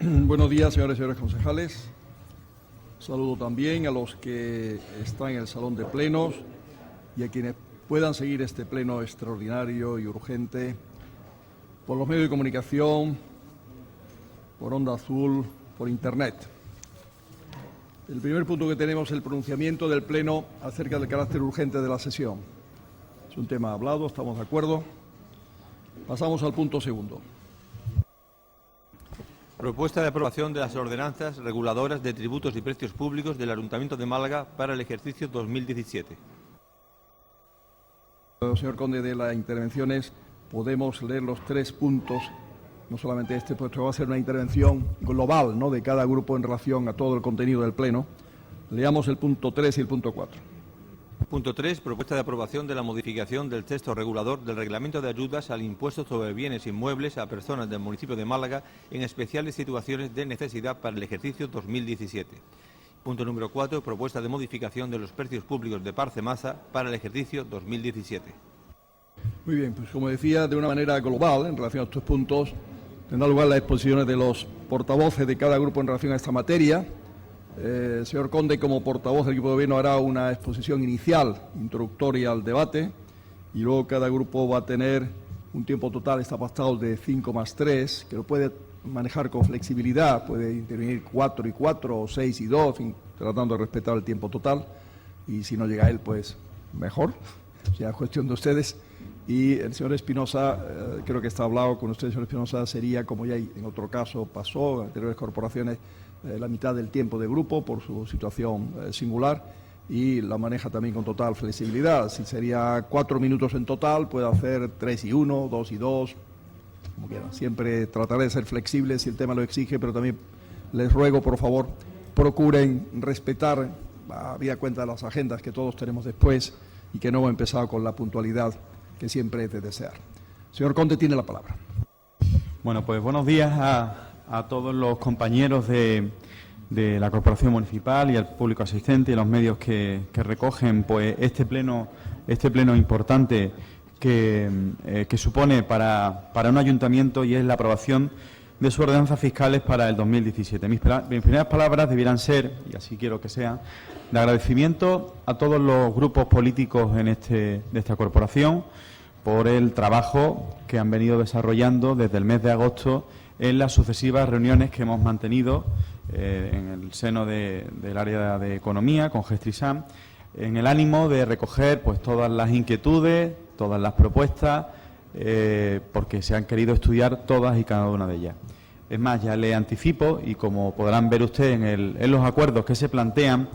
Buenos días, señores y señores concejales. Saludo también a los que están en el salón de plenos y a quienes puedan seguir este pleno extraordinario y urgente por los medios de comunicación, por Onda Azul, por Internet. El primer punto que tenemos es el pronunciamiento del pleno acerca del carácter urgente de la sesión. Es un tema hablado, estamos de acuerdo. Pasamos al punto segundo. Propuesta de aprobación de las ordenanzas reguladoras de tributos y precios públicos del Ayuntamiento de Málaga para el ejercicio 2017. Señor Conde, de las intervenciones podemos leer los tres puntos, no solamente este, puesto que va a ser una intervención global, ¿no?, de cada grupo en relación a todo el contenido del pleno. Leamos el punto 3 y el punto 4. Punto 3. Propuesta de aprobación de la modificación del texto regulador del Reglamento de Ayudas al Impuesto sobre Bienes Inmuebles a personas del municipio de Málaga en especiales situaciones de necesidad para el ejercicio 2017. Punto número 4. Propuesta de modificación de los precios públicos de Parcemasa para el ejercicio 2017. Muy bien, pues como decía, de una manera global, en relación a estos puntos, tendrá lugar las exposiciones de los portavoces de cada grupo en relación a esta materia. El señor Conde, como portavoz del equipo de gobierno, hará una exposición inicial, introductoria al debate, y luego cada grupo va a tener un tiempo total, está pactado, de 5 más 3, que lo puede manejar con flexibilidad, puede intervenir 4 y 4 o 6 y 2, tratando de respetar el tiempo total, y si no llega a él, pues mejor, ya es cuestión de ustedes. Y el señor Espinosa, creo que está hablado con usted, señor Espinosa, sería, como ya en otro caso pasó, en anteriores corporaciones, la mitad del tiempo de grupo por su situación singular, y la maneja también con total flexibilidad. Si sería 4 minutos en total, puede hacer 3 y 1, 2 y 2, como quieran. Siempre trataré de ser flexible si el tema lo exige, pero también les ruego, por favor, procuren respetar, habida cuenta de las agendas que todos tenemos después y que no hemos empezado con la puntualidad que siempre es de desear. Señor Conde, tiene la palabra. Bueno, pues buenos días a todos los compañeros de la Corporación Municipal y al público asistente y los medios que recogen pues este pleno importante que supone para un ayuntamiento, y es la aprobación de sus ordenanzas fiscales para el 2017. Mis primeras palabras debieran ser, y así quiero que sean, de agradecimiento a todos los grupos políticos de esta corporación por el trabajo que han venido desarrollando desde el mes de agosto en las sucesivas reuniones que hemos mantenido en el seno del área de economía con Gestrisam, en el ánimo de recoger pues todas las inquietudes, todas las propuestas, porque se han querido estudiar todas y cada una de ellas. Es más, ya le anticipo, y como podrán ver ustedes en los acuerdos que se plantean,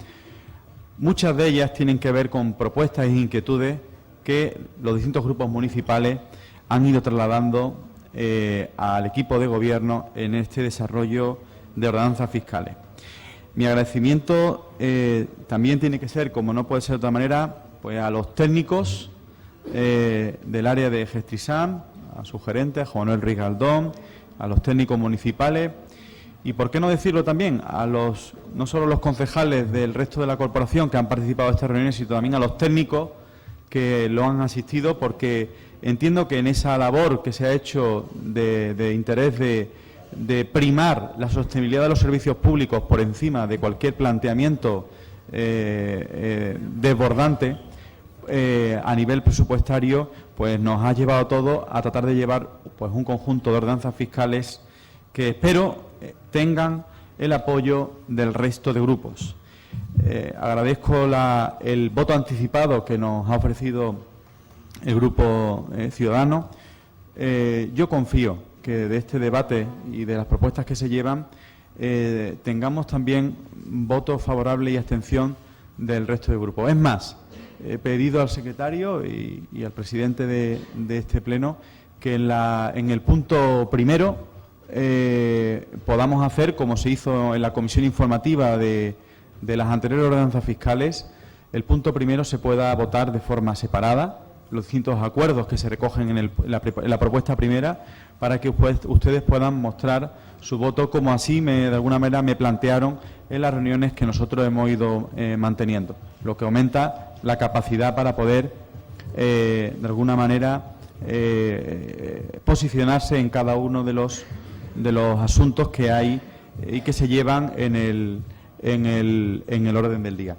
muchas de ellas tienen que ver con propuestas e inquietudes que los distintos grupos municipales han ido trasladando al equipo de gobierno en este desarrollo de ordenanzas fiscales. Mi agradecimiento también tiene que ser, como no puede ser de otra manera, pues a los técnicos del área de Gestrisam, a su gerente, a Juan Manuel Ruiz Galdón, a los técnicos municipales y, por qué no decirlo también, a los no solo los concejales del resto de la corporación que han participado en estas reuniones, sino también a los técnicos que lo han asistido, porque entiendo que en esa labor que se ha hecho de interés de primar la sostenibilidad de los servicios públicos por encima de cualquier planteamiento desbordante a nivel presupuestario, pues nos ha llevado todo a tratar de llevar pues un conjunto de ordenanzas fiscales que espero tengan el apoyo del resto de grupos. Agradezco el voto anticipado que nos ha ofrecido el Grupo Ciudadanos. Yo confío que de este debate y de las propuestas que se llevan tengamos también votos favorables y abstención del resto del grupo. Es más, he pedido al secretario y al presidente de este pleno que en el punto primero podamos hacer, como se hizo en la comisión informativa de las anteriores ordenanzas fiscales, el punto primero se pueda votar de forma separada, los distintos acuerdos que se recogen en la propuesta primera, para que ustedes puedan mostrar su voto, como así de alguna manera me plantearon en las reuniones que nosotros hemos ido manteniendo, lo que aumenta la capacidad para poder, de alguna manera, posicionarse en cada uno de los asuntos que hay y que se llevan en el orden del día.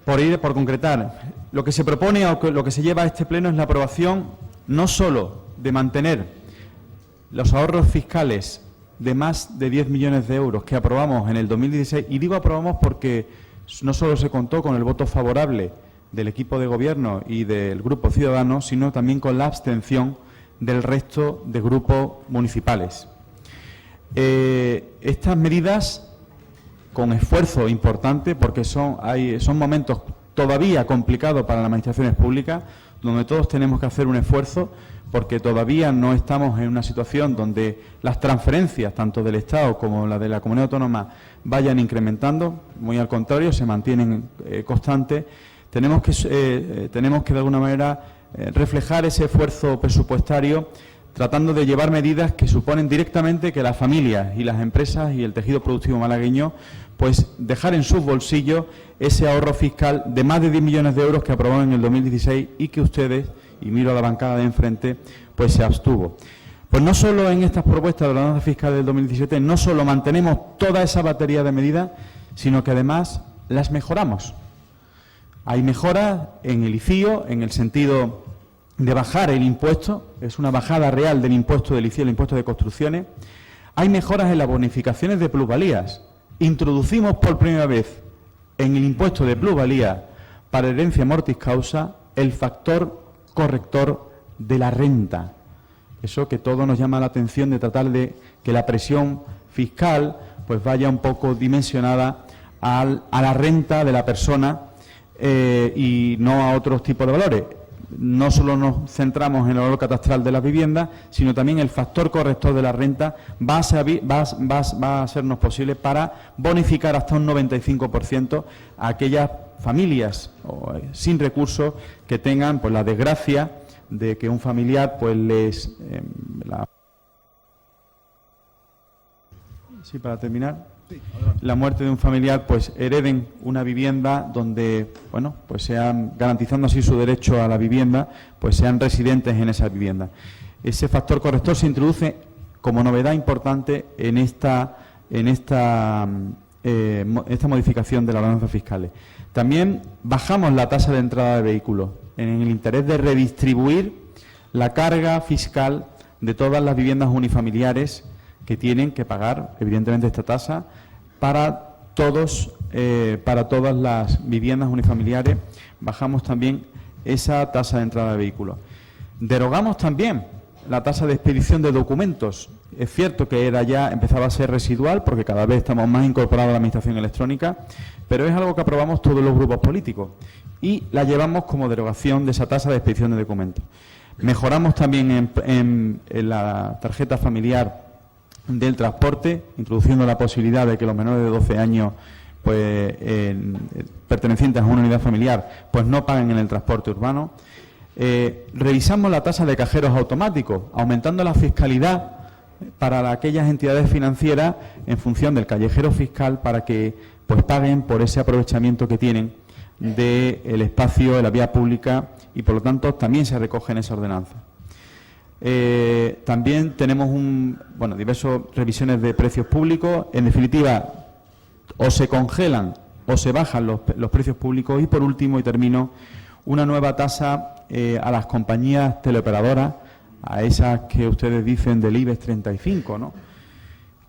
Por concretar, lo que se propone o lo que se lleva a este pleno es la aprobación no solo de mantener los ahorros fiscales de más de 10 millones de euros que aprobamos en el 2016, y digo aprobamos porque no solo se contó con el voto favorable del equipo de gobierno y del Grupo Ciudadanos, sino también con la abstención del resto de grupos municipales. Estas medidas, con esfuerzo importante, porque son momentos todavía complicados para las administraciones públicas, donde todos tenemos que hacer un esfuerzo, porque todavía no estamos en una situación donde las transferencias, tanto del Estado como la de la comunidad autónoma, vayan incrementando, muy al contrario, se mantienen constantes. Tenemos que de alguna manera reflejar ese esfuerzo presupuestario, tratando de llevar medidas que suponen directamente que las familias y las empresas y el tejido productivo malagueño pues dejar en sus bolsillos ese ahorro fiscal de más de 10 millones de euros que aprobaron en el 2016 y que ustedes, y miro a la bancada de enfrente, pues se abstuvo. Pues no solo en estas propuestas de la ordenanza fiscal del 2017, no solo mantenemos toda esa batería de medidas, sino que además las mejoramos. Hay mejoras en el ICIO, en el sentido de bajar el impuesto, es una bajada real del impuesto del ICIO, el impuesto de construcciones. Hay mejoras en las bonificaciones de plusvalías. Introducimos por primera vez en el impuesto de plusvalía para herencia mortis causa el factor corrector de la renta. Eso que todo nos llama la atención, de tratar de que la presión fiscal pues vaya un poco dimensionada a la renta de la persona y no a otros tipos de valores. No solo nos centramos en el valor catastral de las viviendas, sino también el factor corrector de la renta va a hacernos posible para bonificar hasta un 95% a aquellas familias sin recursos que tengan pues la desgracia de que un familiar pues para terminar, la muerte de un familiar, pues hereden una vivienda donde, bueno, pues sean, garantizando así su derecho a la vivienda, pues sean residentes en esa vivienda. Ese factor corrector se introduce como novedad importante en esta modificación de las ordenanzas fiscales. También bajamos la tasa de entrada de vehículos en el interés de redistribuir la carga fiscal de todas las viviendas unifamiliares que tienen que pagar, evidentemente, esta tasa para todas las viviendas unifamiliares. Bajamos también esa tasa de entrada de vehículos. Derogamos también la tasa de expedición de documentos. Es cierto que empezaba a ser residual, porque cada vez estamos más incorporados a la administración electrónica, pero es algo que aprobamos todos los grupos políticos y la llevamos como derogación de esa tasa de expedición de documentos. Mejoramos también en la tarjeta familiar del transporte, introduciendo la posibilidad de que los menores de 12 años pues pertenecientes a una unidad familiar pues no paguen en el transporte urbano. Revisamos la tasa de cajeros automáticos, aumentando la fiscalidad para aquellas entidades financieras en función del callejero fiscal, para que pues paguen por ese aprovechamiento que tienen del espacio de la vía pública, y por lo tanto también se recoge en esa ordenanza. También tenemos diversas revisiones de precios públicos. En definitiva, o se congelan o se bajan los precios públicos. Y por último, y termino, una nueva tasa a las compañías teleoperadoras, a esas que ustedes dicen del IBEX 35, ¿no?,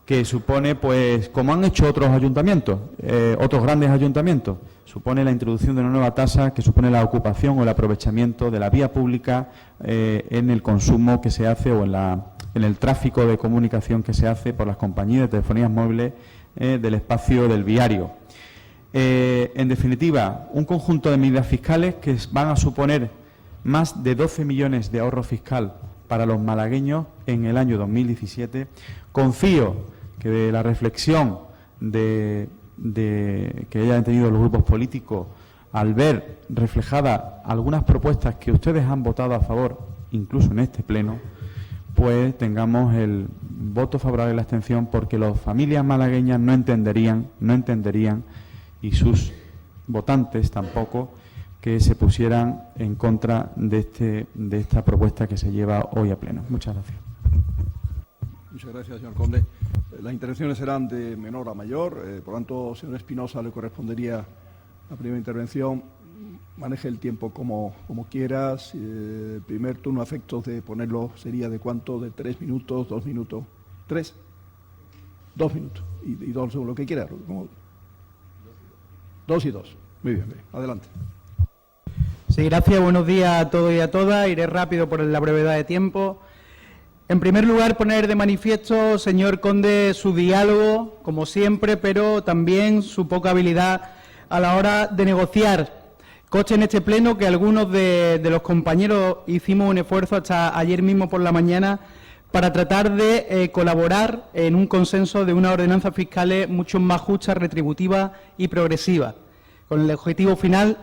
que supone, pues, como han hecho otros ayuntamientos, otros grandes ayuntamientos, supone la introducción de una nueva tasa que supone la ocupación o el aprovechamiento de la vía pública en el consumo que se hace o en el tráfico de comunicación que se hace por las compañías de telefonías móviles del espacio del viario. En definitiva, un conjunto de medidas fiscales que van a suponer más de 12 millones de ahorro fiscal para los malagueños en el año 2017. Confío que de la reflexión que hayan tenido los grupos políticos al ver reflejadas algunas propuestas que ustedes han votado a favor, incluso en este pleno, pues tengamos el voto favorable de la abstención, porque las familias malagueñas no entenderían, y sus votantes tampoco, que se pusieran en contra de esta propuesta que se lleva hoy a pleno. Muchas gracias. Muchas gracias, señor Conde. Las intervenciones serán de menor a mayor. Por tanto, señor Espinosa, le correspondería la primera intervención. Maneje el tiempo como quieras. El primer turno a efectos de ponerlo sería de cuánto, de 3 minutos, 2 minutos, 3, 2 minutos y 2 según lo que quiera. 2 y 2. Muy bien, adelante. Sí, gracias. Buenos días a todos y a todas. Iré rápido por la brevedad de tiempo. En primer lugar, poner de manifiesto, señor Conde, su diálogo, como siempre, pero también su poca habilidad a la hora de negociar. Conste en este pleno que algunos de los compañeros hicimos un esfuerzo hasta ayer mismo por la mañana para tratar de colaborar en un consenso de unas ordenanzas fiscales mucho más justas, retributivas y progresivas, con el objetivo final,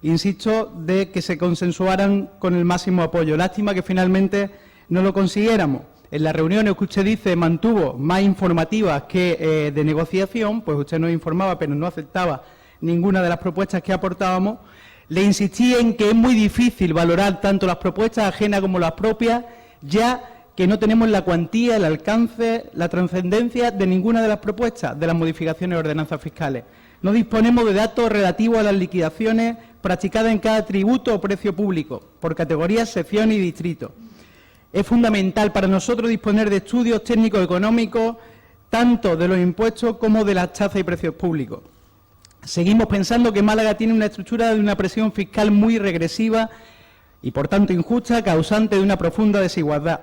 insisto, de que se consensuaran con el máximo apoyo. Lástima que finalmente no lo consiguiéramos. En las reuniones que usted dice mantuvo más informativas que de negociación, pues usted nos informaba pero no aceptaba ninguna de las propuestas que aportábamos. Le insistí en que es muy difícil valorar tanto las propuestas ajenas como las propias, ya que no tenemos la cuantía, el alcance, la trascendencia de ninguna de las propuestas de las modificaciones de ordenanzas fiscales. No disponemos de datos relativos a las liquidaciones practicadas en cada tributo o precio público, por categorías, secciones y distritos. Es fundamental para nosotros disponer de estudios técnicos económicos, tanto de los impuestos como de las tasas y precios públicos. Seguimos pensando que Málaga tiene una estructura de una presión fiscal muy regresiva y, por tanto, injusta, causante de una profunda desigualdad.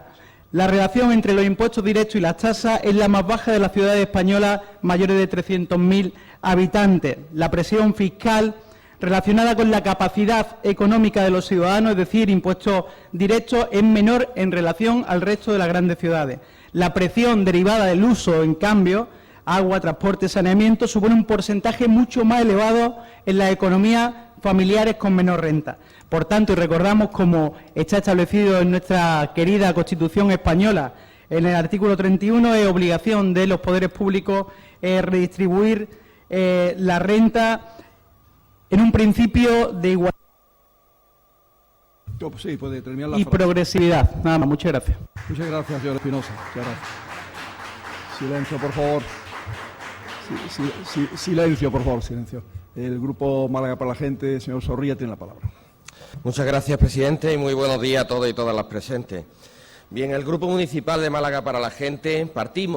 La relación entre los impuestos directos y las tasas es la más baja de las ciudades españolas mayores de 300.000 habitantes. La presión fiscal relacionada con la capacidad económica de los ciudadanos, es decir, impuestos directos, es menor en relación al resto de las grandes ciudades. La presión derivada del uso, en cambio, agua, transporte, saneamiento, supone un porcentaje mucho más elevado en las economías familiares con menor renta. Por tanto, y recordamos como está establecido en nuestra querida Constitución española, en el artículo 31, es obligación de los poderes públicos redistribuir la renta en un principio de igualdad Sí, puede terminar la y frase. progresividad. Nada más, muchas gracias. Muchas gracias, señor Espinosa. Muchas gracias. Silencio, por favor. Silencio, por favor, silencio. El Grupo Málaga para la Gente, señor Zorrilla, tiene la palabra. Muchas gracias, presidente, y muy buenos días a todos y todas las presentes. Bien, el Grupo Municipal de Málaga para la Gente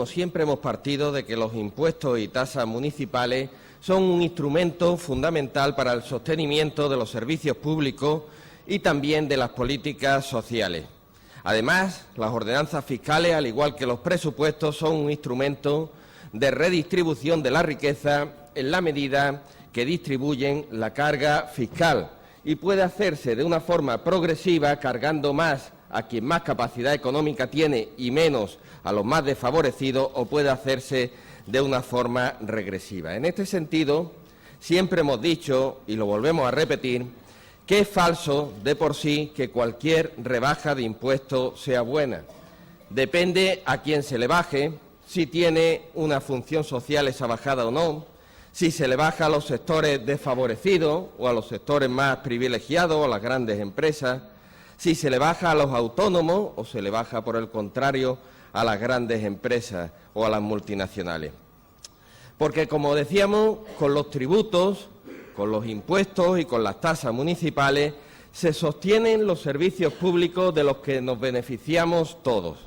siempre hemos partido de que los impuestos y tasas municipales son un instrumento fundamental para el sostenimiento de los servicios públicos y también de las políticas sociales. Además, las ordenanzas fiscales, al igual que los presupuestos, son un instrumento de redistribución de la riqueza en la medida que distribuyen la carga fiscal y puede hacerse de una forma progresiva, cargando más a quien más capacidad económica tiene y menos a los más desfavorecidos, o puede hacerse de una forma regresiva. En este sentido, siempre hemos dicho, y lo volvemos a repetir, que es falso de por sí que cualquier rebaja de impuestos sea buena. Depende a quién se le baje, si tiene una función social esa bajada o no, si se le baja a los sectores desfavorecidos o a los sectores más privilegiados o a las grandes empresas, si se le baja a los autónomos o se le baja, por el contrario, a las grandes empresas o a las multinacionales. Porque, como decíamos, con los tributos, con los impuestos y con las tasas municipales se sostienen los servicios públicos de los que nos beneficiamos todos.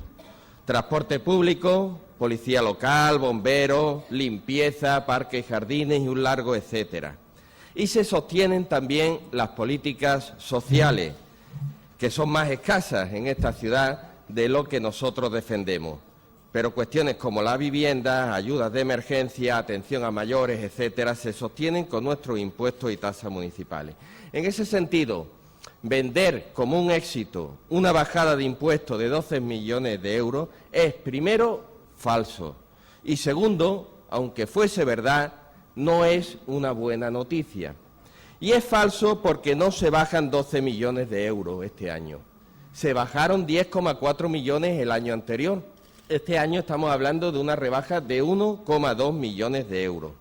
Transporte público, policía local, bomberos, limpieza, parques y jardines y un largo etcétera. Y se sostienen también las políticas sociales, que son más escasas en esta ciudad de lo que nosotros defendemos. Pero cuestiones como la vivienda, ayudas de emergencia, atención a mayores, etcétera, se sostienen con nuestros impuestos y tasas municipales. En ese sentido, vender como un éxito una bajada de impuestos de 12 millones de euros es, primero, falso. Y segundo, aunque fuese verdad, no es una buena noticia. Y es falso porque no se bajan 12 millones de euros este año. Se bajaron 10,4 millones el año anterior. Este año estamos hablando de una rebaja de 1,2 millones de euros.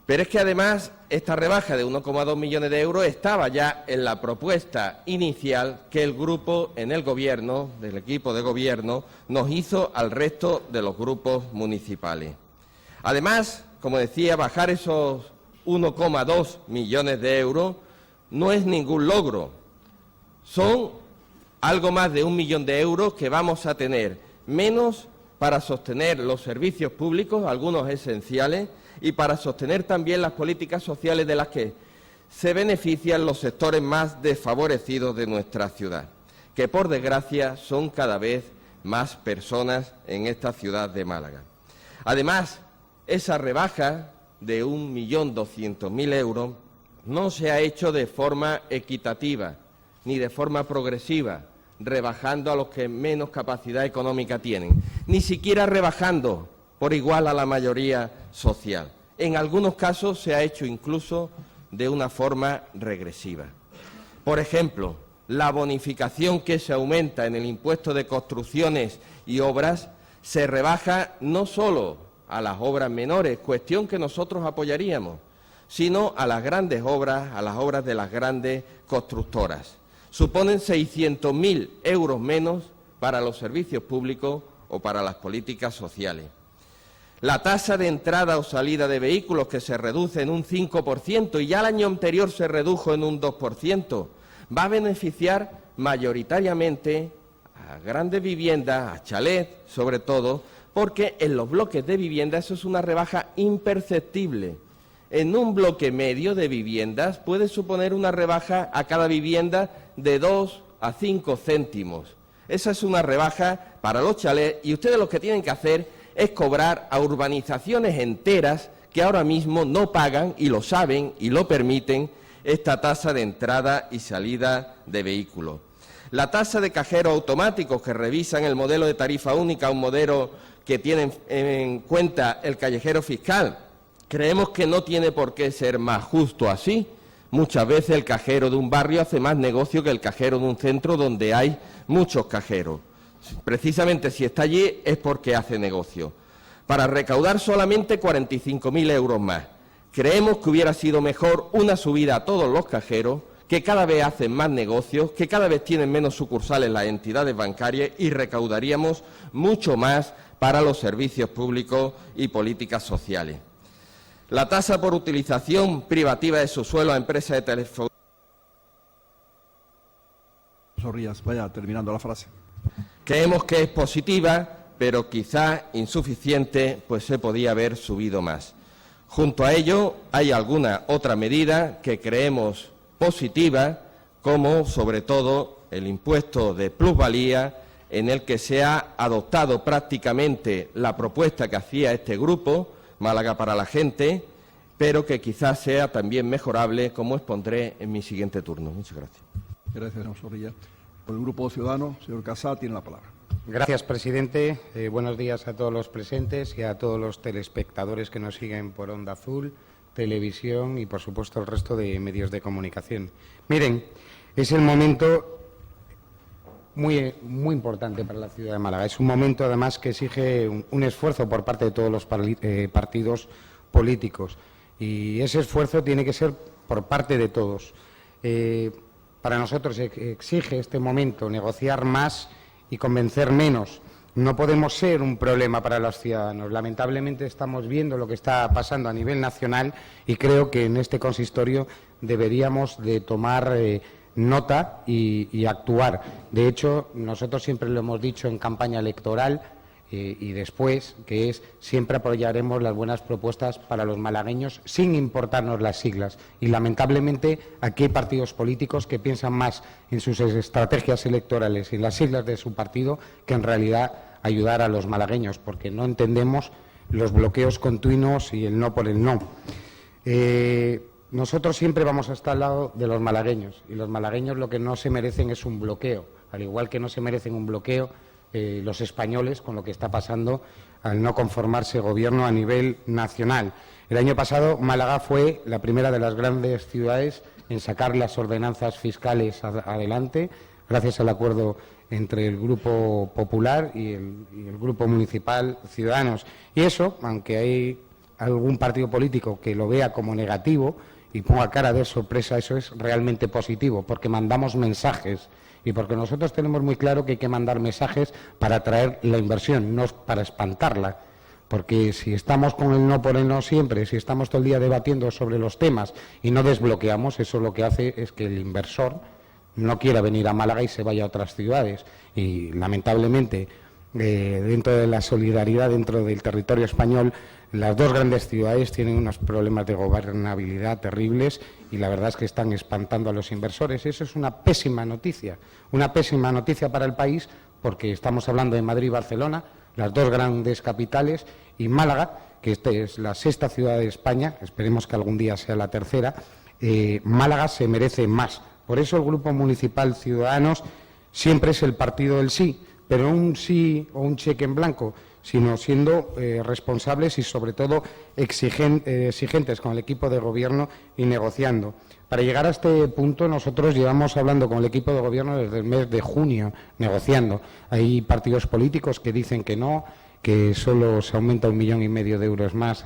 Pero es que además esta rebaja de 1,2 millones de euros estaba ya en la propuesta inicial que el grupo en el Gobierno, del equipo de Gobierno, nos hizo al resto de los grupos municipales. Además, como decía, bajar esos 1,2 millones de euros no es ningún logro. Son algo más de 1 millón de euros que vamos a tener menos para sostener los servicios públicos, algunos esenciales, y para sostener también las políticas sociales de las que se benefician los sectores más desfavorecidos de nuestra ciudad, que por desgracia son cada vez más personas en esta ciudad de Málaga. Además, esa rebaja de 1.200.000 euros no se ha hecho de forma equitativa ni de forma progresiva, rebajando a los que menos capacidad económica tienen, ni siquiera rebajando por igual a la mayoría social. En algunos casos se ha hecho incluso de una forma regresiva. Por ejemplo, la bonificación que se aumenta en el impuesto de construcciones y obras se rebaja no solo a las obras menores, cuestión que nosotros apoyaríamos, sino a las grandes obras, a las obras de las grandes constructoras. Suponen 600.000 euros menos para los servicios públicos o para las políticas sociales. La tasa de entrada o salida de vehículos, que se reduce en un 5% y ya el año anterior se redujo en un 2%, va a beneficiar mayoritariamente a grandes viviendas, a chalets sobre todo, porque en los bloques de vivienda eso es una rebaja imperceptible. En un bloque medio de viviendas puede suponer una rebaja a cada vivienda de 2 a 5 céntimos. Esa es una rebaja para los chalets y ustedes lo que tienen que hacer es cobrar a urbanizaciones enteras que ahora mismo no pagan, y lo saben y lo permiten, esta tasa de entrada y salida de vehículos. La tasa de cajeros automáticos, que revisan el modelo de tarifa única, un modelo que tiene en cuenta el callejero fiscal, creemos que no tiene por qué ser más justo así. Muchas veces el cajero de un barrio hace más negocio que el cajero de un centro donde hay muchos cajeros. Precisamente si está allí es porque hace negocio. Para recaudar solamente 45.000 euros más. Creemos que hubiera sido mejor una subida a todos los cajeros, que cada vez hacen más negocios, que cada vez tienen menos sucursales las entidades bancarias y recaudaríamos mucho más para los servicios públicos y políticas sociales. La tasa por utilización privativa de su suelo a empresas de telefonía. Zorrillas, vaya terminando la frase. Creemos que es positiva, pero quizá insuficiente, pues se podía haber subido más. Junto a ello, hay alguna otra medida que creemos positiva, como sobre todo el impuesto de plusvalía, en el que se ha adoptado prácticamente la propuesta que hacía este grupo, Málaga para la Gente, pero que quizás sea también mejorable, como expondré en mi siguiente turno. Muchas gracias. Gracias, señor Zorrilla. Por el Grupo Ciudadano, señor Casá, tiene la palabra. Gracias, presidente. Buenos días a todos los presentes y a todos los telespectadores que nos siguen por Onda Azul, televisión y, por supuesto, el resto de medios de comunicación. Miren, es el momento muy importante para la ciudad de Málaga. Es un momento, además, que exige un esfuerzo por parte de todos los partidos políticos. Y ese esfuerzo tiene que ser por parte de todos. Para nosotros exige este momento negociar más y convencer menos. No podemos ser un problema para los ciudadanos. Lamentablemente estamos viendo lo que está pasando a nivel nacional y creo que en este consistorio deberíamos de tomar nota y actuar. De hecho, nosotros siempre lo hemos dicho en campaña electoral y después, que es siempre apoyaremos las buenas propuestas para los malagueños sin importarnos las siglas. Y lamentablemente aquí hay partidos políticos que piensan más en sus estrategias electorales y en las siglas de su partido que en realidad ayudar a los malagueños, porque no entendemos los bloqueos continuos y el no por el no. Nosotros siempre vamos a estar al lado de los malagueños y los malagueños lo que no se merecen es un bloqueo, al igual que no se merecen un bloqueo los españoles con lo que está pasando al no conformarse gobierno a nivel nacional. El año pasado Málaga fue la primera de las grandes ciudades en sacar las ordenanzas fiscales adelante, gracias al acuerdo entre el Grupo Popular y el Grupo Municipal Ciudadanos. Y eso, aunque algún partido político que lo vea como negativo y ponga cara de sorpresa, eso es realmente positivo, porque mandamos mensajes y porque nosotros tenemos muy claro que hay que mandar mensajes para atraer la inversión, no para espantarla. Porque si estamos con el no por el no siempre, si estamos todo el día debatiendo sobre los temas y no desbloqueamos, eso lo que hace es que el inversor no quiera venir a Málaga y se vaya a otras ciudades. Y lamentablemente, dentro de la solidaridad, dentro del territorio español, las dos grandes ciudades tienen unos problemas de gobernabilidad terribles y la verdad es que están espantando a los inversores. Eso es una pésima noticia para el país, porque estamos hablando de Madrid y Barcelona, las dos grandes capitales, y Málaga, que esta es la sexta ciudad de España, esperemos que algún día sea la tercera. Málaga se merece más. Por eso el Grupo Municipal Ciudadanos siempre es el partido del sí, pero no un sí o un cheque en blanco, sino siendo responsables y, sobre todo, exigentes con el equipo de Gobierno y negociando. Para llegar a este punto, nosotros llevamos hablando con el equipo de Gobierno desde el mes de junio, negociando. Hay partidos políticos que dicen que no, que solo se aumenta 1,5 millones de euros más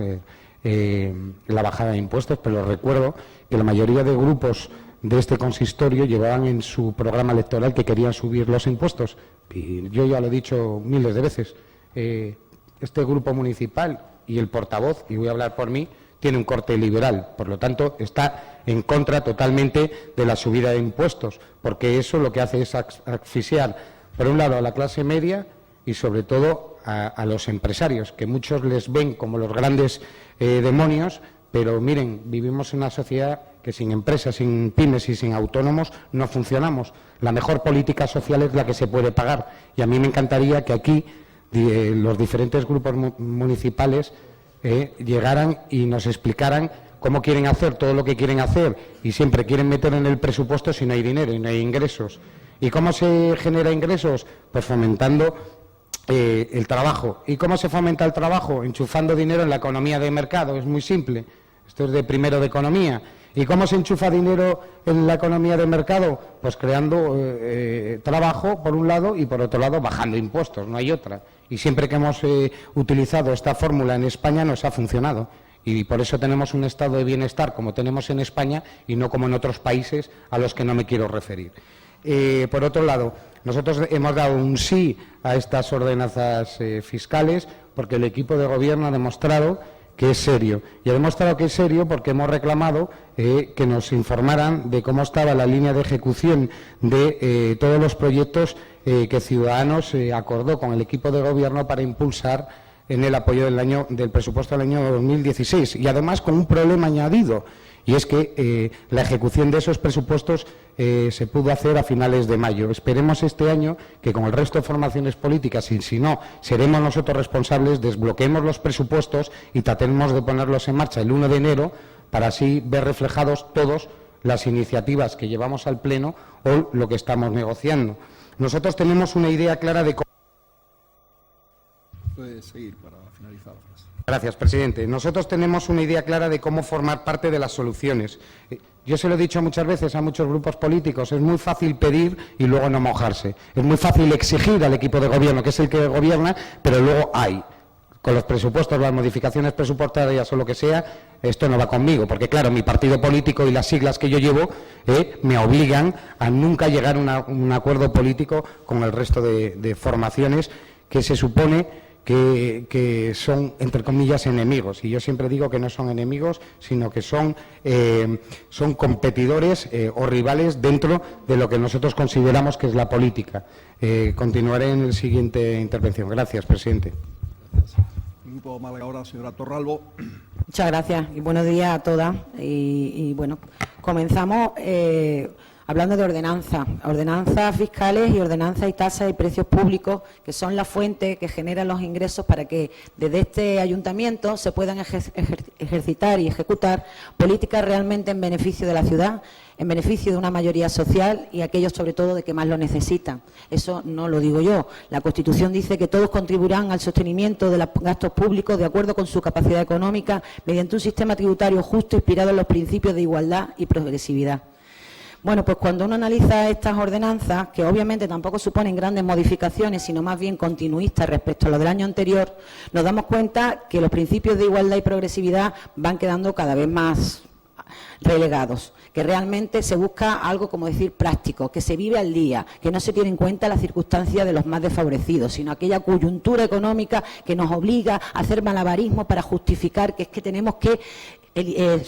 la bajada de impuestos, pero recuerdo que la mayoría de grupos de este consistorio llevaban en su programa electoral que querían subir los impuestos. Y yo ya lo he dicho miles de veces. Este grupo municipal y el portavoz, y voy a hablar por mí, tiene un corte liberal. Por lo tanto, está en contra totalmente de la subida de impuestos, porque eso lo que hace es asfixiar, por un lado, a la clase media y, sobre todo, a los empresarios, que muchos les ven como los grandes demonios, pero miren, vivimos en una sociedad que sin empresas, sin pymes y sin autónomos no funcionamos. La mejor política social es la que se puede pagar. Y a mí me encantaría que aquí los diferentes grupos municipales llegaran y nos explicaran cómo quieren hacer todo lo que quieren hacer, y siempre quieren meter en el presupuesto si no hay dinero y no hay ingresos. ¿Y cómo se genera ingresos? Pues fomentando el trabajo. ¿Y cómo se fomenta el trabajo? Enchufando dinero en la economía de mercado. Es muy simple. Esto es de primero de economía. ¿Y cómo se enchufa dinero en la economía de mercado? Pues creando trabajo, por un lado, y por otro lado, bajando impuestos. No hay otra. Y siempre que hemos utilizado esta fórmula en España nos ha funcionado. Y por eso tenemos un estado de bienestar como tenemos en España y no como en otros países a los que no me quiero referir. Por otro lado, nosotros hemos dado un sí a estas ordenanzas fiscales porque el equipo de Gobierno ha demostrado que es serio. Y ha demostrado que es serio porque hemos reclamado que nos informaran de cómo estaba la línea de ejecución de todos los proyectos que Ciudadanos acordó con el equipo de Gobierno para impulsar en el apoyo del presupuesto del año 2016. Y además con un problema añadido, y es que la ejecución de esos presupuestos se pudo hacer a finales de mayo. Esperemos este año que con el resto de formaciones políticas, y si no, seremos nosotros responsables, desbloqueemos los presupuestos y tratemos de ponerlos en marcha el 1 de enero para así ver reflejados todas las iniciativas que llevamos al Pleno o lo que estamos negociando. Nosotros tenemos una idea clara de cómo... Puede seguir para finalizar la frase. Gracias, presidente. Nosotros tenemos una idea clara de cómo formar parte de las soluciones. Yo se lo he dicho muchas veces a muchos grupos políticos, es muy fácil pedir y luego no mojarse. Es muy fácil exigir al equipo de Gobierno, que es el que gobierna, pero luego hay. Con los presupuestos, las modificaciones presupuestarias o lo que sea, esto no va conmigo, porque claro, mi partido político y las siglas que yo llevo me obligan a nunca llegar a un acuerdo político con el resto de formaciones que se supone que son, entre comillas, enemigos. Y yo siempre digo que no son enemigos, sino que son competidores o rivales dentro de lo que nosotros consideramos que es la política. Continuaré en la siguiente intervención. Gracias, presidente. Gracias. El Grupo Málaga ahora, señora Torralbo. Muchas gracias y buenos días a todas. Y bueno, comenzamos hablando de ordenanzas fiscales y ordenanzas y tasas y precios públicos, que son la fuente que generan los ingresos para que desde este ayuntamiento se puedan ejercitar y ejecutar políticas realmente en beneficio de la ciudad, en beneficio de una mayoría social y aquellos, sobre todo, de que más lo necesitan. Eso no lo digo yo. La Constitución dice que todos contribuirán al sostenimiento de los gastos públicos de acuerdo con su capacidad económica mediante un sistema tributario justo inspirado en los principios de igualdad y progresividad. Bueno, pues cuando uno analiza estas ordenanzas, que obviamente tampoco suponen grandes modificaciones, sino más bien continuistas respecto a lo del año anterior, nos damos cuenta que los principios de igualdad y progresividad van quedando cada vez más relegados, que realmente se busca algo, como decir, práctico, que se vive al día, que no se tiene en cuenta las circunstancias de los más desfavorecidos, sino aquella coyuntura económica que nos obliga a hacer malabarismo para justificar que es que tenemos que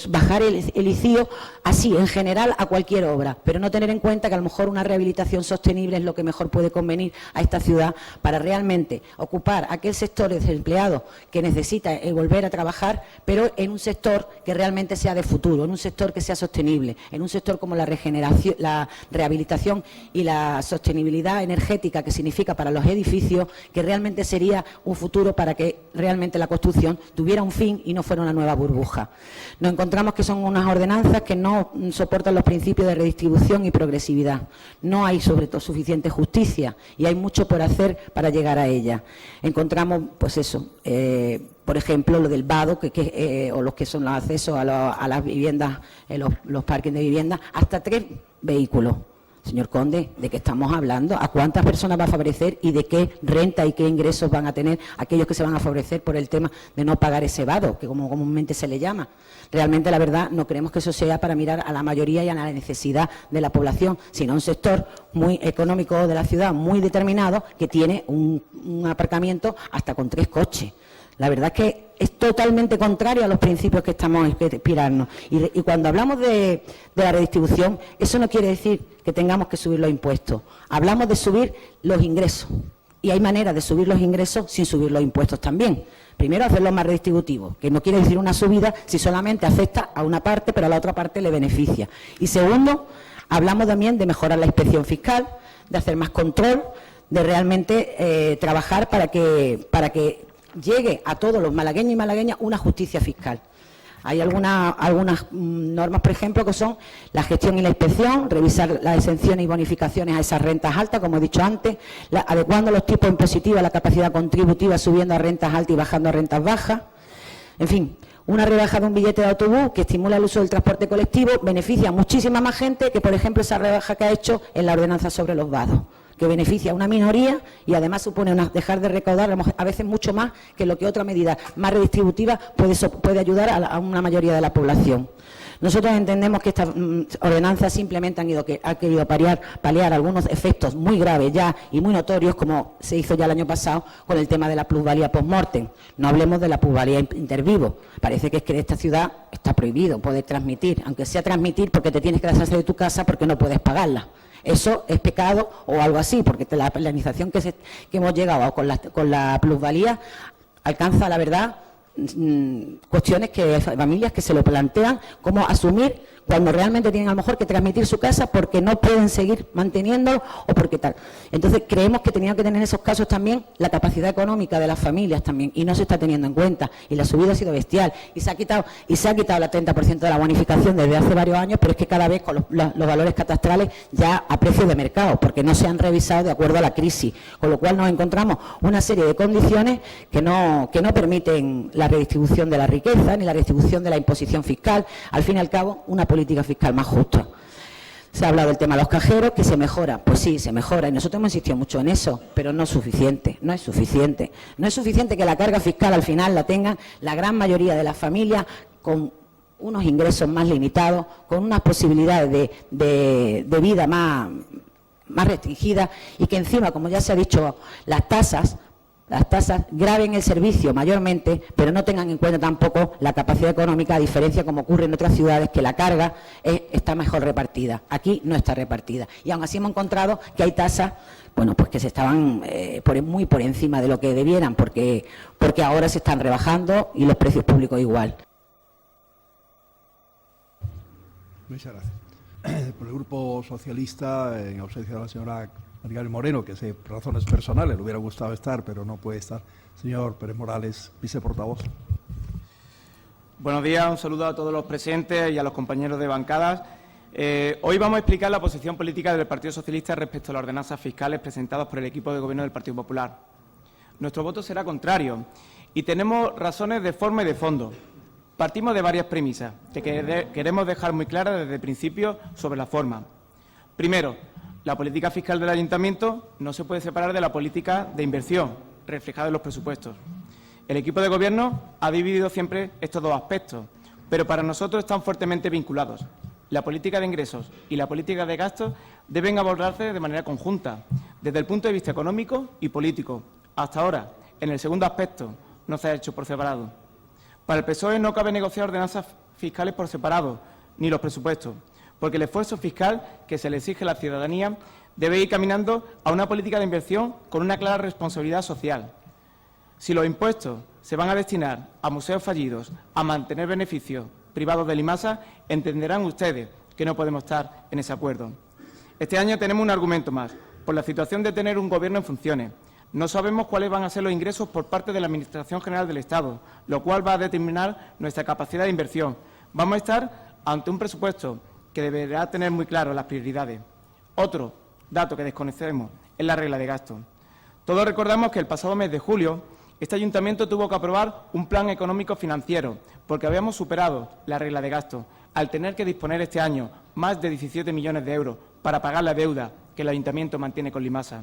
bajar el ICIO así, en general, a cualquier obra, pero no tener en cuenta que a lo mejor una rehabilitación sostenible es lo que mejor puede convenir a esta ciudad para realmente ocupar aquel sector desempleado que necesita volver a trabajar, pero en un sector que realmente sea de futuro, en un sector que sea sostenible, en un sector como la regeneración, la rehabilitación y la sostenibilidad energética que significa para los edificios, que realmente sería un futuro para que realmente la construcción tuviera un fin y no fuera una nueva burbuja. Nos encontramos que son unas ordenanzas que no soportan los principios de redistribución y progresividad. No hay, sobre todo, suficiente justicia y hay mucho por hacer para llegar a ella. Encontramos, pues eso, por ejemplo, lo del vado, o los que son los accesos a las viviendas, los parques de vivienda, hasta 3 vehículos. Señor Conde, ¿de qué estamos hablando? ¿A cuántas personas va a favorecer y de qué renta y qué ingresos van a tener aquellos que se van a favorecer por el tema de no pagar ese vado, que como comúnmente se le llama? Realmente, la verdad, no creemos que eso sea para mirar a la mayoría y a la necesidad de la población, sino a un sector muy económico de la ciudad, muy determinado, que tiene un aparcamiento hasta con 3 coches. La verdad es que es totalmente contrario a los principios que estamos inspirarnos. Y cuando hablamos de la redistribución, eso no quiere decir que tengamos que subir los impuestos. Hablamos de subir los ingresos. Y hay maneras de subir los ingresos sin subir los impuestos también. Primero, hacerlos más redistributivos, que no quiere decir una subida si solamente afecta a una parte, pero a la otra parte le beneficia. Y segundo, hablamos también de mejorar la inspección fiscal, de hacer más control, de realmente trabajar para que llegue a todos los malagueños y malagueñas una justicia fiscal. Hay algunas normas, por ejemplo, que son la gestión y la inspección, revisar las exenciones y bonificaciones a esas rentas altas, como he dicho antes, adecuando los tipos impositivos a la capacidad contributiva, subiendo a rentas altas y bajando a rentas bajas. En fin, una rebaja de un billete de autobús que estimula el uso del transporte colectivo beneficia a muchísima más gente que, por ejemplo, esa rebaja que ha hecho en la ordenanza sobre los vados, que beneficia a una minoría y además supone dejar de recaudar a veces mucho más que lo que otra medida más redistributiva puede ayudar a una mayoría de la población. Nosotros entendemos que estas ordenanzas simplemente han querido paliar algunos efectos muy graves ya y muy notorios, como se hizo ya el año pasado con el tema de la plusvalía post-mortem. No hablemos de la plusvalía intervivo. Parece que es que en esta ciudad está prohibido poder transmitir, aunque sea transmitir porque te tienes que deshacer de tu casa porque no puedes pagarla. Eso es pecado o algo así, porque la planificación que hemos llegado con la plusvalía alcanza, la verdad, cuestiones que familias que se lo plantean cómo asumir cuando realmente tienen a lo mejor que transmitir su casa porque no pueden seguir manteniéndolo o porque tal. Entonces creemos que tenían que tener en esos casos también la capacidad económica de las familias también, y no se está teniendo en cuenta, y la subida ha sido bestial y se ha quitado el 30% de la bonificación desde hace varios años, pero es que cada vez con los valores catastrales ya a precio de mercado, porque no se han revisado de acuerdo a la crisis, con lo cual nos encontramos una serie de condiciones que no permiten la redistribución de la riqueza ni la redistribución de la imposición fiscal. Al fin y al cabo, una política fiscal más justa. Se ha hablado del tema de los cajeros, que se mejora. Pues sí, se mejora, y nosotros hemos insistido mucho en eso, pero no es suficiente, no es suficiente. No es suficiente que la carga fiscal al final la tengan la gran mayoría de las familias con unos ingresos más limitados, con unas posibilidades de vida más restringidas, y que encima, como ya se ha dicho, las tasas graven el servicio mayormente, pero no tengan en cuenta tampoco la capacidad económica, a diferencia como ocurre en otras ciudades, que la carga está mejor repartida. Aquí no está repartida. Y aún así hemos encontrado que hay tasas, bueno, pues que se estaban muy por encima de lo que debieran, porque ahora se están rebajando y los precios públicos igual. Muchas gracias. Por el Grupo Socialista, en ausencia de la señora Margarita Moreno, que por razones personales le hubiera gustado estar, pero no puede estar. Señor Pérez Morales, viceportavoz. Buenos días, un saludo a todos los presentes y a los compañeros de bancadas. Hoy vamos a explicar la posición política del Partido Socialista respecto a las ordenanzas fiscales presentadas por el equipo de gobierno del Partido Popular. Nuestro voto será contrario y tenemos razones de forma y de fondo. Partimos de varias premisas que queremos dejar muy claras desde el principio sobre la forma. Primero, la política fiscal del Ayuntamiento no se puede separar de la política de inversión reflejada en los presupuestos. El equipo de Gobierno ha dividido siempre estos dos aspectos, pero para nosotros están fuertemente vinculados. La política de ingresos y la política de gastos deben abordarse de manera conjunta, desde el punto de vista económico y político. Hasta ahora, en el segundo aspecto, no se ha hecho por separado. Para el PSOE no cabe negociar ordenanzas fiscales por separado, ni los presupuestos, porque el esfuerzo fiscal que se le exige a la ciudadanía debe ir caminando a una política de inversión con una clara responsabilidad social. Si los impuestos se van a destinar a museos fallidos, a mantener beneficios privados del IMASA, entenderán ustedes que no podemos estar en ese acuerdo. Este año tenemos un argumento más, por la situación de tener un Gobierno en funciones. No sabemos cuáles van a ser los ingresos por parte de la Administración General del Estado, lo cual va a determinar nuestra capacidad de inversión. Vamos a estar ante un presupuesto que deberá tener muy claro las prioridades. Otro dato que desconocemos es la regla de gasto. Todos recordamos que el pasado mes de julio este Ayuntamiento tuvo que aprobar un plan económico financiero porque habíamos superado la regla de gasto al tener que disponer este año más de 17 millones de euros para pagar la deuda que el Ayuntamiento mantiene con Limasa.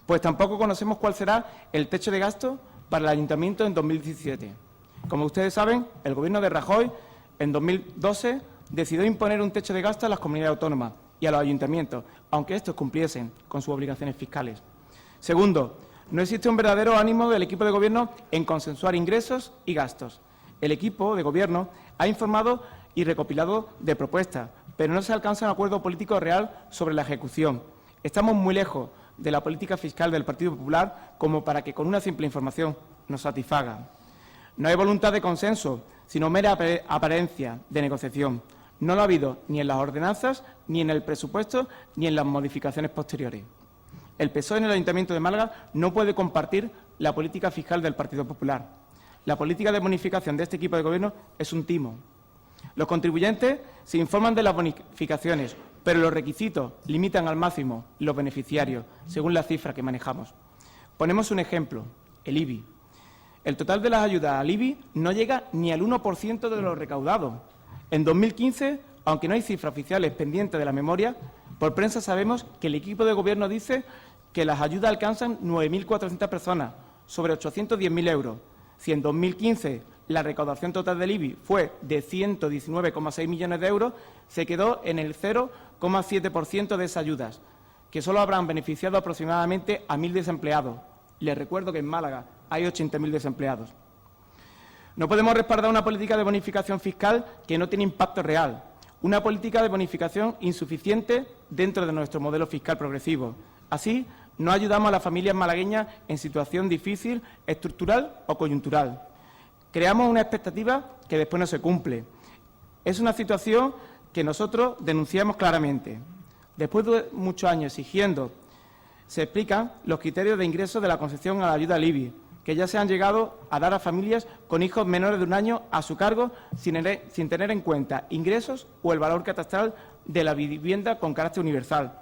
Pues tampoco conocemos cuál será el techo de gasto para el Ayuntamiento en 2017. Como ustedes saben, el Gobierno de Rajoy en 2012 decidió imponer un techo de gasto a las comunidades autónomas y a los ayuntamientos, aunque estos cumpliesen con sus obligaciones fiscales. Segundo, no existe un verdadero ánimo del equipo de Gobierno en consensuar ingresos y gastos. El equipo de Gobierno ha informado y recopilado de propuestas, pero no se alcanza un acuerdo político real sobre la ejecución. Estamos muy lejos de la política fiscal del Partido Popular como para que con una simple información nos satisfaga. No hay voluntad de consenso, sino mera apariencia de negociación. No lo ha habido ni en las ordenanzas, ni en el presupuesto, ni en las modificaciones posteriores. El PSOE en el Ayuntamiento de Málaga no puede compartir la política fiscal del Partido Popular. La política de bonificación de este equipo de Gobierno es un timo. Los contribuyentes se informan de las bonificaciones, pero los requisitos limitan al máximo los beneficiarios, según la cifra que manejamos. Ponemos un ejemplo, el IBI. El total de las ayudas al IBI no llega ni al 1% de lo recaudado. En 2015, aunque no hay cifras oficiales pendientes de la memoria, por prensa sabemos que el equipo de Gobierno dice que las ayudas alcanzan 9.400 personas, sobre 810.000 euros. Si en 2015 la recaudación total del IBI fue de 119,6 millones de euros, se quedó en el 0,7% de esas ayudas, que solo habrán beneficiado aproximadamente a 1.000 desempleados. Les recuerdo que en Málaga hay 80.000 desempleados. No podemos respaldar una política de bonificación fiscal que no tiene impacto real, una política de bonificación insuficiente dentro de nuestro modelo fiscal progresivo. Así, no ayudamos a las familias malagueñas en situación difícil, estructural o coyuntural. Creamos una expectativa que después no se cumple. Es una situación que nosotros denunciamos claramente. Después de muchos años exigiendo, se explican los criterios de ingreso de la concesión a la ayuda al IBI, que ya se han llegado a dar a familias con hijos menores de 1 año a su cargo sin tener en cuenta ingresos o el valor catastral de la vivienda con carácter universal.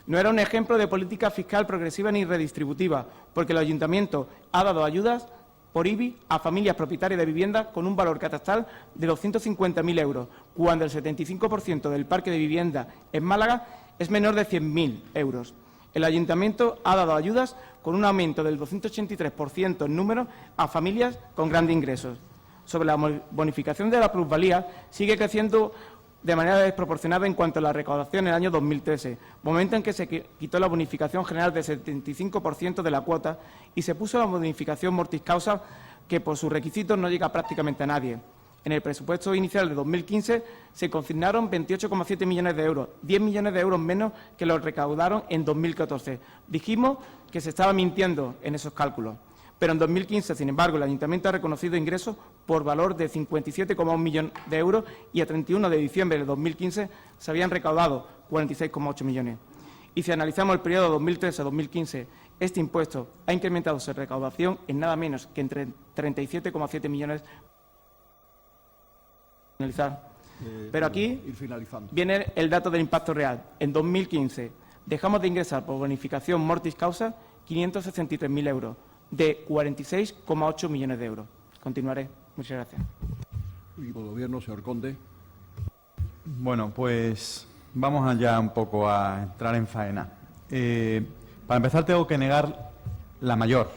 No era un ejemplo de política fiscal progresiva ni redistributiva, porque el Ayuntamiento ha dado ayudas por IBI a familias propietarias de vivienda con un valor catastral de 250.000 euros, cuando el 75% del parque de vivienda en Málaga es menor de 100.000 euros. El Ayuntamiento ha dado ayudas con un aumento del 283% en número a familias con grandes ingresos. Sobre la bonificación de la plusvalía, sigue creciendo de manera desproporcionada en cuanto a la recaudación en el año 2013, momento en que se quitó la bonificación general del 75% de la cuota y se puso la bonificación mortis causa, que por sus requisitos no llega prácticamente a nadie. En el presupuesto inicial de 2015 se consignaron 28,7 millones de euros, 10 millones de euros menos que los recaudaron en 2014. Dijimos que se estaba mintiendo en esos cálculos, pero en 2015, sin embargo, el Ayuntamiento ha reconocido ingresos por valor de 57,1 millones de euros y a 31 de diciembre de 2015 se habían recaudado 46,8 millones. Y si analizamos el periodo 2013-2015, este impuesto ha incrementado su recaudación en nada menos que entre 37,7 millones. Pero aquí viene el dato del impacto real. En 2015 dejamos de ingresar por bonificación mortis causa 563.000 euros, de 46,8 millones de euros. Continuaré. Muchas gracias. Y por el Gobierno, señor Conde. Bueno, pues vamos allá un poco a entrar en faena. Para empezar tengo que negar la mayor.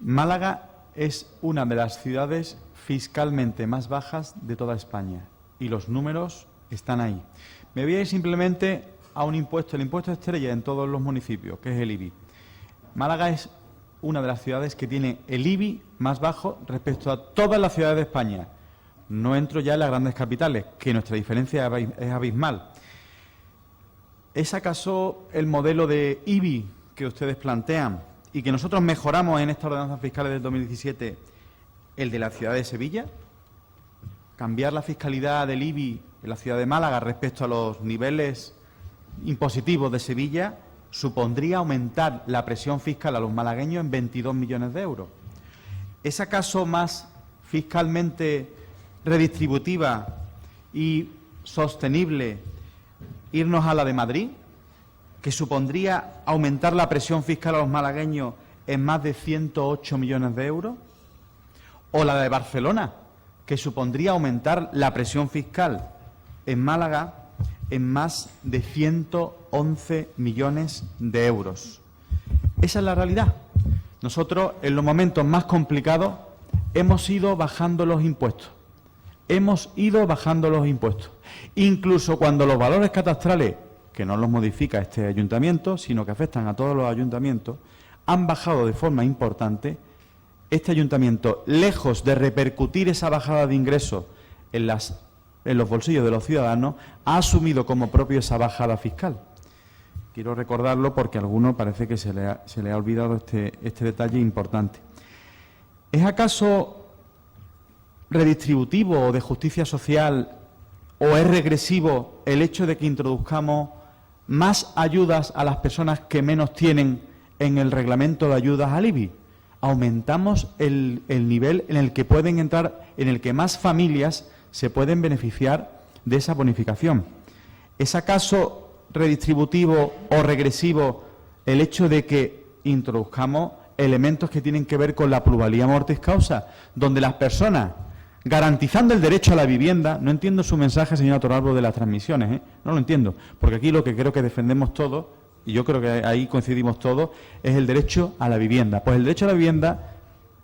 Málaga es una de las ciudades fiscalmente más bajas de toda España y los números están ahí. Me voy a ir simplemente a un impuesto, el impuesto estrella en todos los municipios, que es el IBI. Málaga es una de las ciudades que tiene el IBI más bajo respecto a todas las ciudades de España. No entro ya en las grandes capitales, que nuestra diferencia es abismal. ¿Es acaso el modelo de IBI que ustedes plantean y que nosotros mejoramos en estas ordenanzas fiscales del 2017 el de la ciudad de Sevilla? ¿Cambiar la fiscalidad del IBI en la ciudad de Málaga respecto a los niveles impositivos de Sevilla supondría aumentar la presión fiscal a los malagueños en 22 millones de euros? ¿Es acaso más fiscalmente redistributiva y sostenible irnos a la de Madrid, que supondría aumentar la presión fiscal a los malagueños en más de 108 millones de euros? ¿O la de Barcelona, que supondría aumentar la presión fiscal en Málaga en más de 111 millones de euros? Esa es la realidad. Nosotros, en los momentos más complicados, hemos ido bajando los impuestos. Hemos ido bajando los impuestos. Incluso cuando los valores catastrales, que no los modifica este ayuntamiento, sino que afectan a todos los ayuntamientos, han bajado de forma importante, este ayuntamiento, lejos de repercutir esa bajada de ingresos en los bolsillos de los ciudadanos, ha asumido como propio esa bajada fiscal. Quiero recordarlo porque a alguno parece que se le ha olvidado este detalle importante. ¿Es acaso redistributivo o de justicia social o es regresivo el hecho de que introduzcamos más ayudas a las personas que menos tienen en el reglamento de ayudas al IBI? Aumentamos el nivel en el que pueden entrar, en el que más familias se pueden beneficiar de esa bonificación. ¿Es acaso redistributivo o regresivo el hecho de que introduzcamos elementos que tienen que ver con la plusvalía mortis causa, donde las personas, garantizando el derecho a la vivienda, no entiendo su mensaje, señora Torralbo, de las transmisiones, no lo entiendo, porque aquí lo que creo que defendemos todos, y yo creo que ahí coincidimos todos, es el derecho a la vivienda. Pues el derecho a la vivienda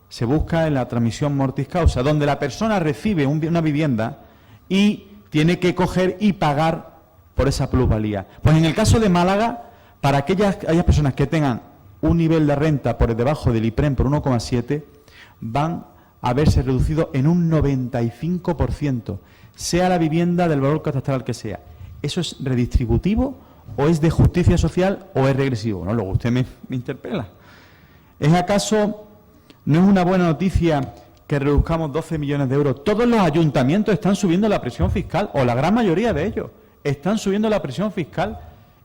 se busca en la transmisión mortis causa, donde la persona recibe una vivienda y tiene que coger y pagar por esa plusvalía. Pues en el caso de Málaga, para aquellas personas que tengan un nivel de renta por debajo del IPREM por 1,7, van a verse reducido en un 95%, sea la vivienda del valor catastral que sea. ¿Eso es redistributivo o es de justicia social o es regresivo? No, luego usted me interpela. ¿Es acaso no es una buena noticia que reduzcamos 12 millones de euros? Todos los ayuntamientos están subiendo la presión fiscal, o la gran mayoría de ellos están subiendo la presión fiscal,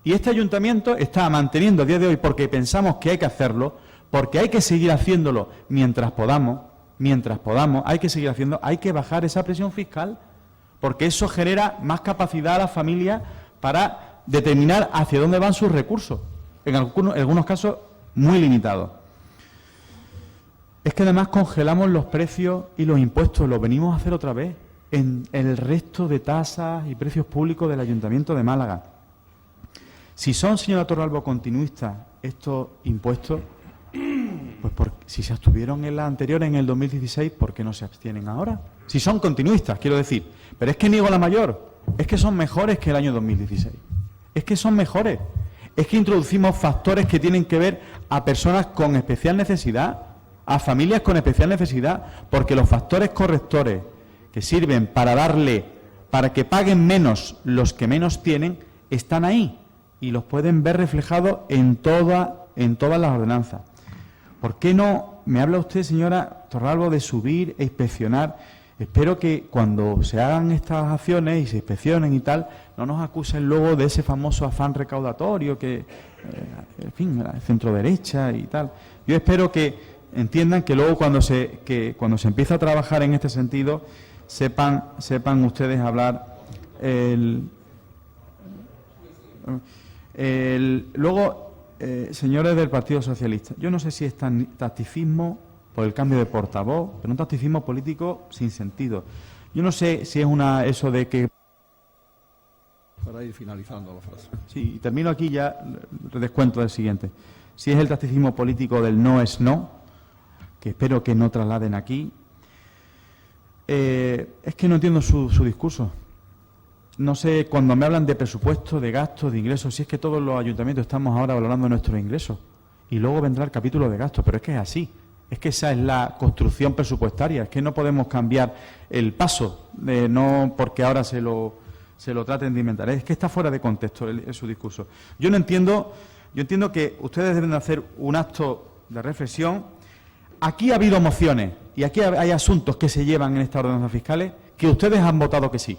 y este ayuntamiento está manteniendo a día de hoy, porque pensamos que hay que hacerlo, porque hay que seguir haciéndolo mientras podamos, hay que seguir haciendo, hay que bajar esa presión fiscal, porque eso genera más capacidad a las familias para determinar hacia dónde van sus recursos, en algunos casos muy limitados. Es que además congelamos los precios y los impuestos, lo venimos a hacer otra vez en el resto de tasas y precios públicos del Ayuntamiento de Málaga. Si son, señora Torralbo, continuistas estos impuestos, pues si se abstuvieron en la anterior, en el 2016, ¿por qué no se abstienen ahora? Si son continuistas, quiero decir. Pero es que niego la mayor, es que son mejores que el año 2016. Es que son mejores. Es que introducimos factores que tienen que ver a personas con especial necesidad, a familias con especial necesidad, porque los factores correctores que sirven para que paguen menos los que menos tienen, están ahí y los pueden ver reflejados en todas las ordenanzas. ¿Por qué no me habla usted, señora Torralbo, de subir e inspeccionar? Espero que cuando se hagan estas acciones y se inspeccionen y tal, no nos acusen luego de ese famoso afán recaudatorio que, en fin, la centro derecha y tal. Yo espero que entiendan que luego cuando se empieza a trabajar en este sentido, sepan ustedes hablar luego, señores del Partido Socialista, yo no sé si es tacticismo por el cambio de portavoz, pero un tacticismo político sin sentido. Yo no sé si es eso de que... Para ir finalizando la frase. Sí, y termino aquí ya, descuento del siguiente. Si es el tacticismo político del no es no, que espero que no trasladen aquí, es que no entiendo su discurso. No sé, cuando me hablan de presupuesto, de gastos, de ingresos, si es que todos los ayuntamientos estamos ahora valorando nuestros ingresos y luego vendrá el capítulo de gastos, pero es que es así. Es que esa es la construcción presupuestaria, es que no podemos cambiar el paso, no porque ahora se lo traten de inventar, es que está fuera de contexto su discurso. Yo entiendo que ustedes deben de hacer un acto de reflexión. Aquí ha habido mociones y aquí hay asuntos que se llevan en estas ordenanzas fiscales que ustedes han votado que sí.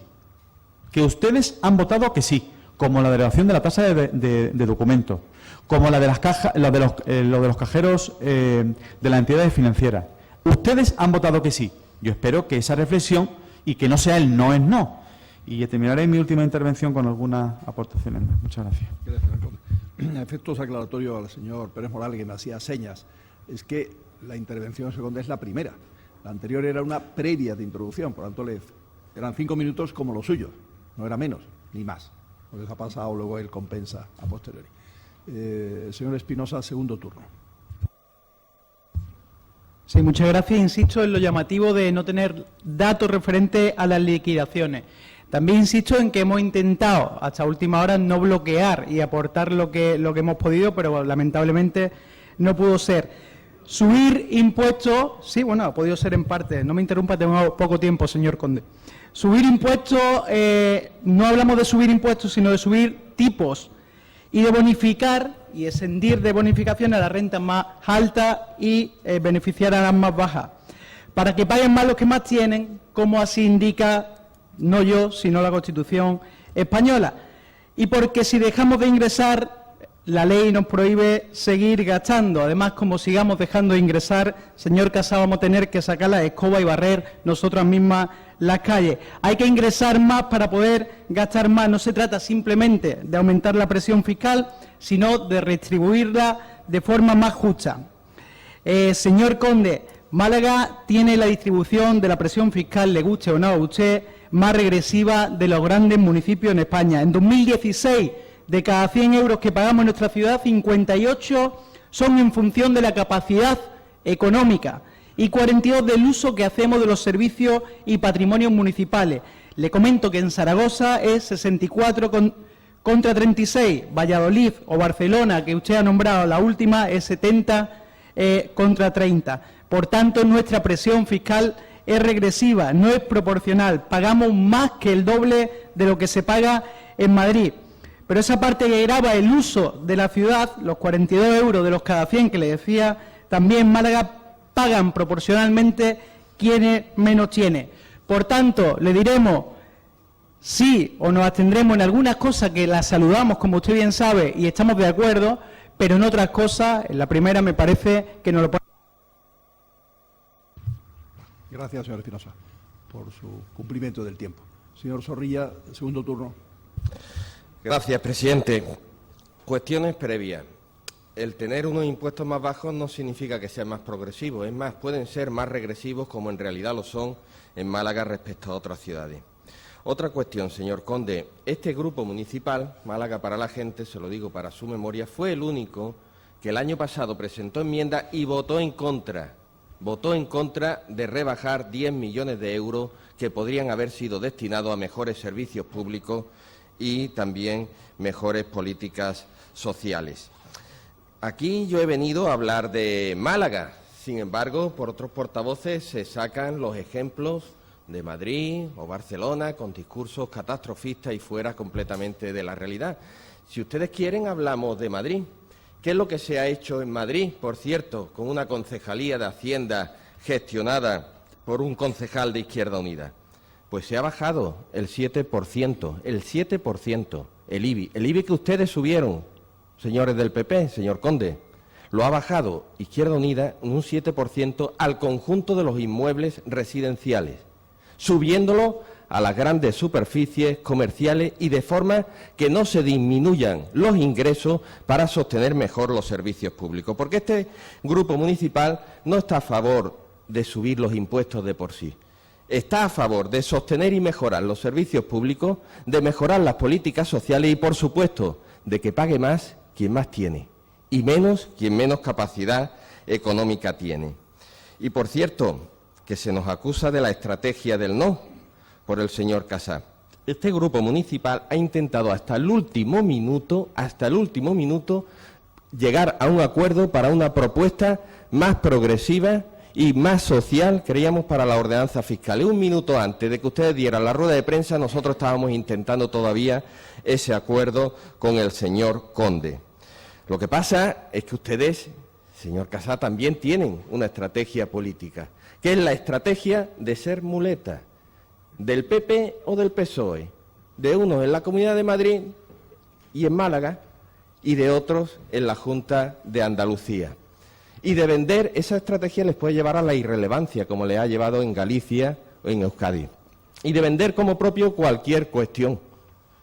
Como la derogación de la tasa de documentos, como la de las cajas, lo de los cajeros de las entidades financieras. Ustedes han votado que sí. Yo espero que esa reflexión y que no sea el no es no. Y terminaré mi última intervención con algunas aportaciones. Muchas gracias. Gracias, alcalde. Efectos aclaratorios al señor Pérez Morales, que me hacía señas. Es que la intervención segunda es la primera. La anterior era una previa de introducción, por lo tanto eran 5 minutos como lo suyo. No era menos, ni más. Pues ha pasado, luego él compensa a posteriori. Señor Espinosa, segundo turno. Sí, muchas gracias. Insisto en lo llamativo de no tener datos referentes a las liquidaciones. También insisto en que hemos intentado hasta última hora no bloquear y aportar lo que hemos podido, pero lamentablemente no pudo ser. Subir impuestos, sí, bueno, ha podido ser en parte. No me interrumpa, tengo poco tiempo, señor Conde. Subir impuestos, no hablamos de subir impuestos, sino de subir tipos y de bonificar y exendir de bonificación a las rentas más altas y beneficiar a las más bajas, para que paguen más los que más tienen, como así indica, no yo, sino la Constitución española. Y porque si dejamos de ingresar, la ley nos prohíbe seguir gastando. Además, como sigamos dejando de ingresar, señor Casado, vamos a tener que sacar la escoba y barrer nosotras mismas las calles. Hay que ingresar más para poder gastar más. No se trata simplemente de aumentar la presión fiscal, sino de redistribuirla de forma más justa. Señor Conde, Málaga tiene la distribución de la presión fiscal, le guste o no a usted, más regresiva de los grandes municipios en España. En 2016, de cada 100 euros que pagamos en nuestra ciudad, 58 son en función de la capacidad económica y 42 del uso que hacemos de los servicios y patrimonios municipales. Le comento que en Zaragoza es 64 contra 36, Valladolid o Barcelona, que usted ha nombrado la última, es 70 contra 30. Por tanto, nuestra presión fiscal es regresiva, no es proporcional. Pagamos más que el doble de lo que se paga en Madrid. Pero esa parte que grava el uso de la ciudad, los 42 euros de los cada 100 que le decía, también en Málaga pagan proporcionalmente quienes menos tienen. Por tanto, le diremos sí o nos abstendremos en algunas cosas que las saludamos, como usted bien sabe, y estamos de acuerdo, pero en otras cosas, en la primera me parece que nos lo pone. Gracias, señor Espinosa, por su cumplimiento del tiempo. Señor Zorrilla, segundo turno. Gracias, presidente. Cuestiones previas. El tener unos impuestos más bajos no significa que sean más progresivos. Es más, pueden ser más regresivos, como en realidad lo son en Málaga respecto a otras ciudades. Otra cuestión, señor Conde. Este grupo municipal, Málaga para la Gente, se lo digo para su memoria, fue el único que el año pasado presentó enmienda y votó en contra de rebajar 10 millones de euros que podrían haber sido destinados a mejores servicios públicos y también mejores políticas sociales. Aquí yo he venido a hablar de Málaga, sin embargo, por otros portavoces se sacan los ejemplos de Madrid o Barcelona con discursos catastrofistas y fuera completamente de la realidad. Si ustedes quieren, hablamos de Madrid. ¿Qué es lo que se ha hecho en Madrid, por cierto, con una concejalía de Hacienda gestionada por un concejal de Izquierda Unida? Pues se ha bajado el 7%, el IBI que ustedes subieron, señores del PP, señor Conde, lo ha bajado Izquierda Unida en un 7% al conjunto de los inmuebles residenciales, subiéndolo a las grandes superficies comerciales y de forma que no se disminuyan los ingresos para sostener mejor los servicios públicos. Porque este grupo municipal no está a favor de subir los impuestos de por sí. está a favor de sostener y mejorar los servicios públicos, de mejorar las políticas sociales y, por supuesto, de que pague más quien más tiene y menos quien menos capacidad económica tiene. Y, por cierto, que se nos acusa de la estrategia del no por el señor Casá. Este grupo municipal ha intentado hasta el último minuto, llegar a un acuerdo para una propuesta más progresiva y más social, creíamos, para la ordenanza fiscal. Y un minuto antes de que ustedes dieran la rueda de prensa, nosotros estábamos intentando todavía ese acuerdo con el señor Conde. Lo que pasa es que ustedes, señor Casá, también tienen una estrategia política, que es la estrategia de ser muleta del PP o del PSOE, de unos en la Comunidad de Madrid y en Málaga, y de otros en la Junta de Andalucía. Y de vender esa estrategia les puede llevar a la irrelevancia, como le ha llevado en Galicia o en Euskadi. Y de vender como propio cualquier cuestión.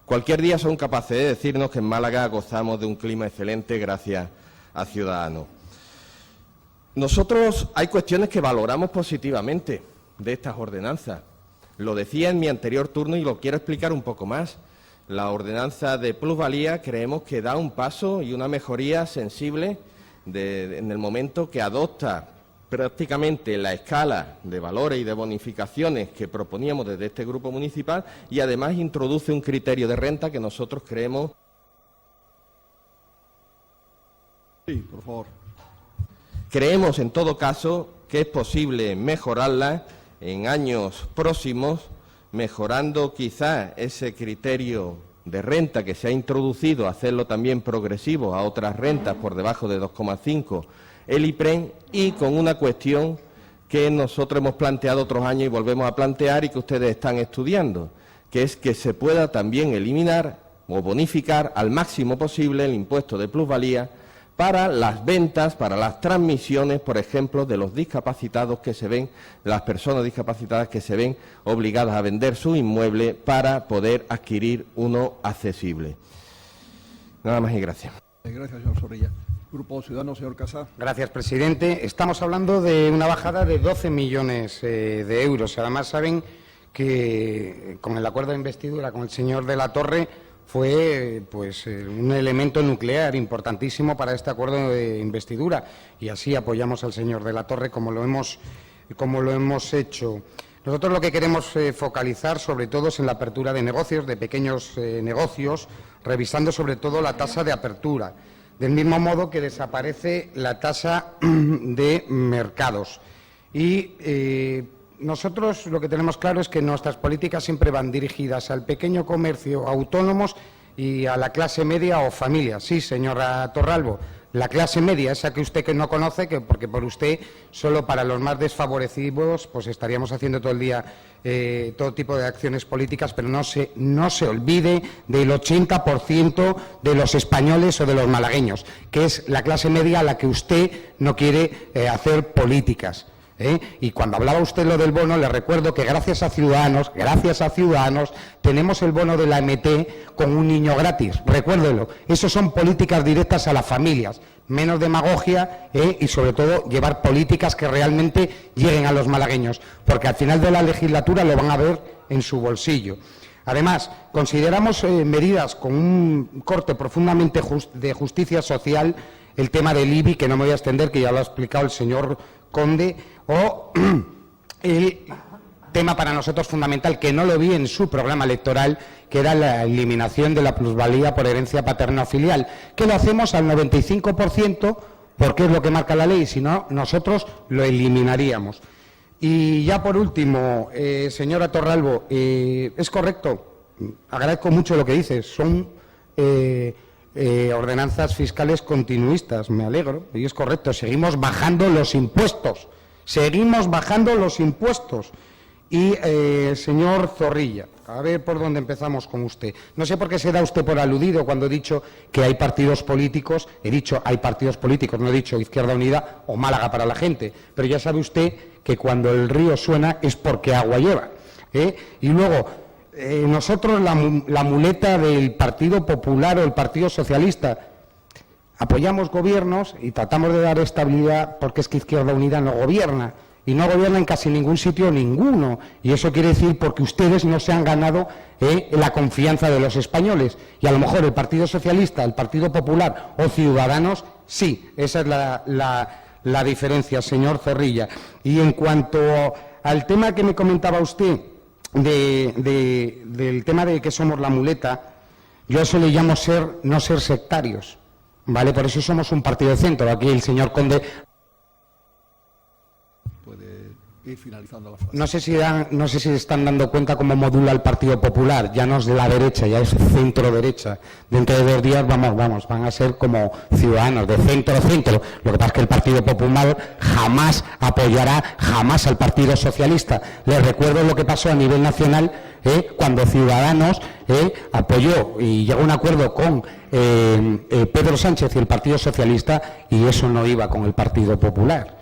Cualquier día son capaces de decirnos que en Málaga gozamos de un clima excelente gracias a Ciudadanos. Nosotros hay cuestiones que valoramos positivamente de estas ordenanzas. Lo decía en mi anterior turno y lo quiero explicar un poco más. La ordenanza de plusvalía creemos que da un paso y una mejoría sensible en el momento que adopta prácticamente la escala de valores y de bonificaciones que proponíamos desde este grupo municipal y además introduce un criterio de renta que nosotros creemos. Sí, por favor. Creemos, en todo caso, que es posible mejorarla en años próximos, mejorando quizá ese criterio de renta que se ha introducido, hacerlo también progresivo a otras rentas por debajo de 2,5 el IPREM, y con una cuestión que nosotros hemos planteado otros años y volvemos a plantear y que ustedes están estudiando, que es que se pueda también eliminar o bonificar al máximo posible el impuesto de plusvalía para las ventas, para las transmisiones, por ejemplo, de los discapacitados que se ven, las personas discapacitadas que se ven obligadas a vender su inmueble para poder adquirir uno accesible. Nada más y gracias. Gracias, señor Zorrilla. Grupo Ciudadano, señor Casá. Gracias, presidente. Estamos hablando de una bajada de 12 millones de euros. Además, saben que con el acuerdo de investidura con el señor de la Torre fue un elemento nuclear importantísimo para este acuerdo de investidura, y así apoyamos al señor de la Torre como lo hemos hecho. Nosotros lo que queremos focalizar sobre todo es en la apertura de negocios, de pequeños negocios, revisando sobre todo la tasa de apertura, del mismo modo que desaparece la tasa de mercados. Y nosotros lo que tenemos claro es que nuestras políticas siempre van dirigidas al pequeño comercio, autónomos y a la clase media o familia. Sí, señora Torralbo, la clase media, esa que usted que no conoce, que porque por usted solo para los más desfavorecidos pues estaríamos haciendo todo el día todo tipo de acciones políticas, pero no se olvide del 80% de los españoles o de los malagueños, que es la clase media a la que usted no quiere hacer políticas. Y cuando hablaba usted lo del bono, le recuerdo que gracias a Ciudadanos, tenemos el bono de la MT con un niño gratis. Recuérdelo, eso son políticas directas a las familias, menos demagogia y sobre todo llevar políticas que realmente lleguen a los malagueños, porque al final de la legislatura lo van a ver en su bolsillo. Además, consideramos medidas con un corte profundamente de justicia social, el tema del IBI, que no me voy a extender, que ya lo ha explicado el señor Conde, o el tema para nosotros fundamental, que no lo vi en su programa electoral, que era la eliminación de la plusvalía por herencia paterna o filial, que lo hacemos al 95%, porque es lo que marca la ley, si no, nosotros lo eliminaríamos. Y ya por último, señora Torralbo, es correcto, agradezco mucho lo que dices, son ordenanzas fiscales continuistas, me alegro, y es correcto, seguimos bajando los impuestos. Y, señor Zorrilla, a ver por dónde empezamos con usted. No sé por qué se da usted por aludido cuando he dicho que hay partidos políticos. He dicho hay partidos políticos, no he dicho Izquierda Unida o Málaga para la Gente. Pero ya sabe usted que cuando el río suena es porque agua lleva. Y luego, nosotros, la muleta del Partido Popular o el Partido Socialista, apoyamos gobiernos y tratamos de dar estabilidad porque es que Izquierda Unida no gobierna. y no gobierna en casi ningún sitio ninguno. Y eso quiere decir porque ustedes no se han ganado la confianza de los españoles. Y a lo mejor el Partido Socialista, el Partido Popular o Ciudadanos, sí. Esa es la diferencia, señor Zorrilla. Y en cuanto al tema que me comentaba usted, del tema de que somos la muleta, yo a eso le llamo no ser sectarios, ¿vale? Por eso somos un partido de centro. Aquí el señor Conde... Puede ir finalizando la frase. No sé si se están dando cuenta cómo modula el Partido Popular. Ya no es de la derecha, ya es centro-derecha. Dentro de 2 días van a ser como Ciudadanos, de centro-centro. Lo que pasa es que el Partido Popular jamás apoyará jamás al Partido Socialista. Les recuerdo lo que pasó a nivel nacional cuando Ciudadanos apoyó y llegó a un acuerdo con Pedro Sánchez y el Partido Socialista, y eso no iba con el Partido Popular.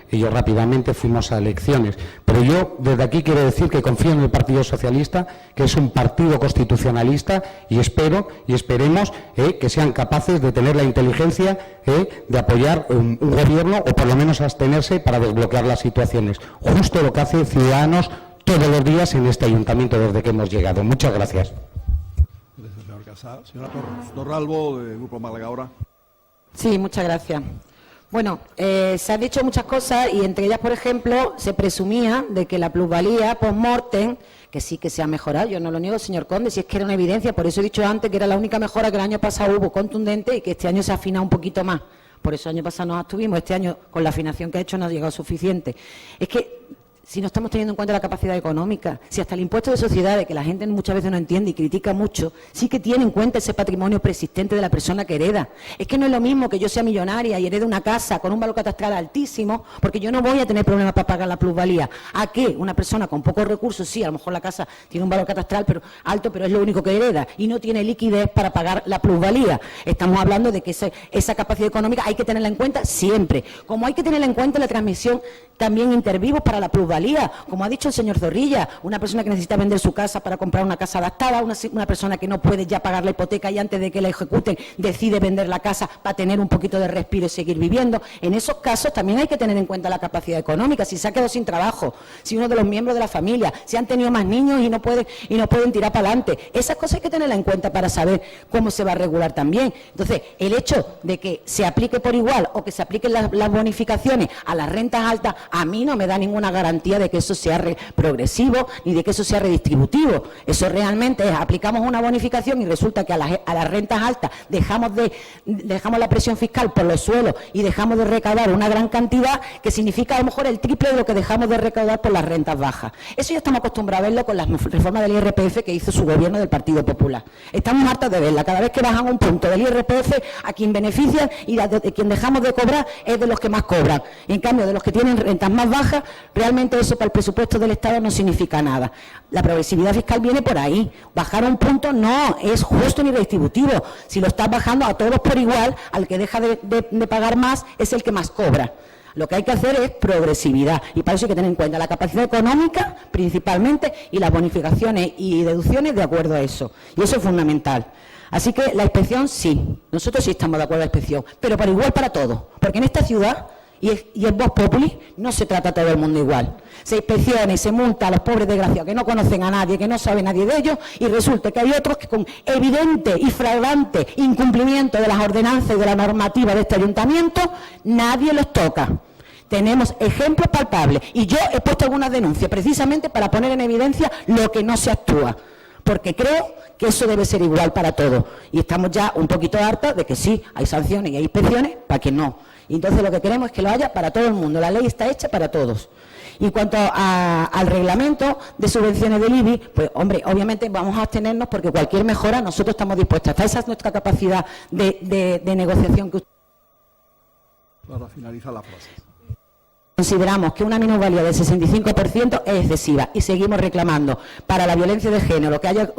Ellos rápidamente fuimos a elecciones. Pero yo desde aquí quiero decir que confío en el Partido Socialista, que es un partido constitucionalista, y esperemos que sean capaces de tener la inteligencia de apoyar un gobierno, o por lo menos abstenerse para desbloquear las situaciones. Justo lo que hace Ciudadanos todos los días en este ayuntamiento desde que hemos llegado. Muchas gracias. Gracias, señor Casal. Señora Torralbo, del Grupo Málaga Ahora. Sí, muchas gracias. Bueno, se han dicho muchas cosas y entre ellas, por ejemplo, se presumía de que la plusvalía post-mortem, que sí que se ha mejorado, yo no lo niego, señor Conde, si es que era una evidencia, por eso he dicho antes que era la única mejora que el año pasado hubo contundente y que este año se ha afinado un poquito más. Por eso el año pasado nos abstuvimos, este año con la afinación que ha hecho no ha llegado suficiente. Es que si no estamos teniendo en cuenta la capacidad económica, si hasta el impuesto de sociedades, que la gente muchas veces no entiende y critica mucho, sí que tiene en cuenta ese patrimonio preexistente de la persona que hereda. Es que no es lo mismo que yo sea millonaria y herede una casa con un valor catastral altísimo, porque yo no voy a tener problemas para pagar la plusvalía. ¿A qué? Una persona con pocos recursos, sí, a lo mejor la casa tiene un valor catastral alto, pero es lo único que hereda y no tiene liquidez para pagar la plusvalía. Estamos hablando de que esa capacidad económica hay que tenerla en cuenta siempre. Como hay que tenerla en cuenta la transmisión también intervivos para la plusvalía, como ha dicho el señor Zorrilla, una persona que necesita vender su casa para comprar una casa adaptada, una persona que no puede ya pagar la hipoteca y antes de que la ejecuten decide vender la casa para tener un poquito de respiro y seguir viviendo. En esos casos también hay que tener en cuenta la capacidad económica, si se ha quedado sin trabajo, si uno de los miembros de la familia, si han tenido más niños y no pueden tirar para adelante. Esas cosas hay que tenerla en cuenta para saber cómo se va a regular también. Entonces, el hecho de que se aplique por igual o que se apliquen las bonificaciones a las rentas altas, a mí no me da ninguna garantía de que eso sea progresivo ni de que eso sea redistributivo. Eso realmente es, aplicamos una bonificación y resulta que a las rentas altas dejamos la presión fiscal por los suelos y dejamos de recaudar una gran cantidad, que significa a lo mejor el triple de lo que dejamos de recaudar por las rentas bajas. Eso ya estamos acostumbrados a verlo con las reformas del IRPF que hizo su gobierno del Partido Popular. Estamos hartos de verla. Cada vez que bajan un punto del IRPF, a quien beneficia y de quien dejamos de cobrar es de los que más cobran. Y en cambio, de los que tienen rentas más bajas, realmente eso para el presupuesto del Estado no significa nada. La progresividad fiscal viene por ahí. Bajar un punto no es justo ni redistributivo. Si lo estás bajando a todos por igual, al que deja de pagar más es el que más cobra. Lo que hay que hacer es progresividad y para eso hay que tener en cuenta la capacidad económica principalmente y las bonificaciones y deducciones de acuerdo a eso. Y eso es fundamental. Así que la inspección sí, nosotros sí estamos de acuerdo a la inspección, pero por igual para todos, porque en esta ciudad y en Vox Populi no se trata a todo el mundo igual. Se inspecciona y se multa a los pobres desgraciados que no conocen a nadie, que no sabe nadie de ellos, y resulta que hay otros que con evidente y flagrante incumplimiento de las ordenanzas y de la normativa de este ayuntamiento, nadie los toca. Tenemos ejemplos palpables y yo he puesto algunas denuncias precisamente para poner en evidencia lo que no se actúa, porque creo que eso debe ser igual para todos. Y estamos ya un poquito hartos de que sí, hay sanciones y hay inspecciones para que no. Y entonces lo que queremos es que lo haya para todo el mundo. La ley está hecha para todos. Y en cuanto al reglamento de subvenciones del IBI, pues hombre, obviamente vamos a abstenernos porque cualquier mejora nosotros estamos dispuestos. Esa es nuestra capacidad de negociación que usted... Para finalizar la frase. Consideramos que una minusvalía del 65% es excesiva y seguimos reclamando para la violencia de género que haya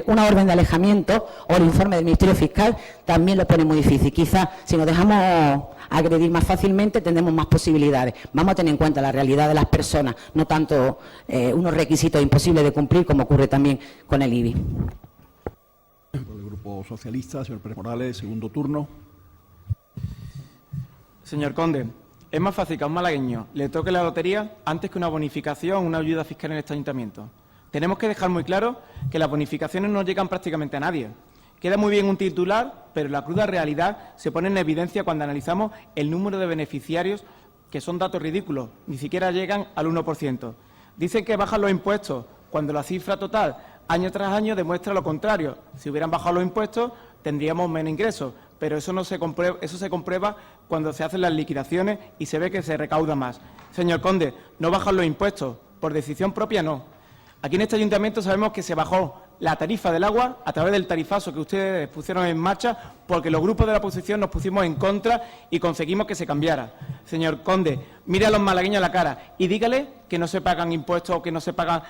una orden de alejamiento o el informe del Ministerio Fiscal también lo pone muy difícil. Quizás si nos dejamos agredir más fácilmente tendremos más posibilidades. Vamos a tener en cuenta la realidad de las personas, no tanto unos requisitos imposibles de cumplir como ocurre también con el IBI. Por el Grupo Socialista, señor Pérez Morales, segundo turno. Señor Conde, Es más fácil que a un malagueño le toque la lotería antes que una bonificación o una ayuda fiscal en este ayuntamiento. Tenemos que dejar muy claro que las bonificaciones no llegan prácticamente a nadie. Queda muy bien un titular, pero la cruda realidad se pone en evidencia cuando analizamos el número de beneficiarios, que son datos ridículos, ni siquiera llegan al 1%. Dicen que bajan los impuestos, cuando la cifra total, año tras año, demuestra lo contrario. Si hubieran bajado los impuestos, tendríamos menos ingresos, pero eso se comprueba cuando se hacen las liquidaciones y se ve que se recauda más. Señor Conde, no bajan los impuestos, por decisión propia no. Aquí en este ayuntamiento sabemos que se bajó la tarifa del agua a través del tarifazo que ustedes pusieron en marcha porque los grupos de la oposición nos pusimos en contra y conseguimos que se cambiara. Señor Conde, mire a los malagueños a la cara y dígale que no se pagan impuestos o que no se pagan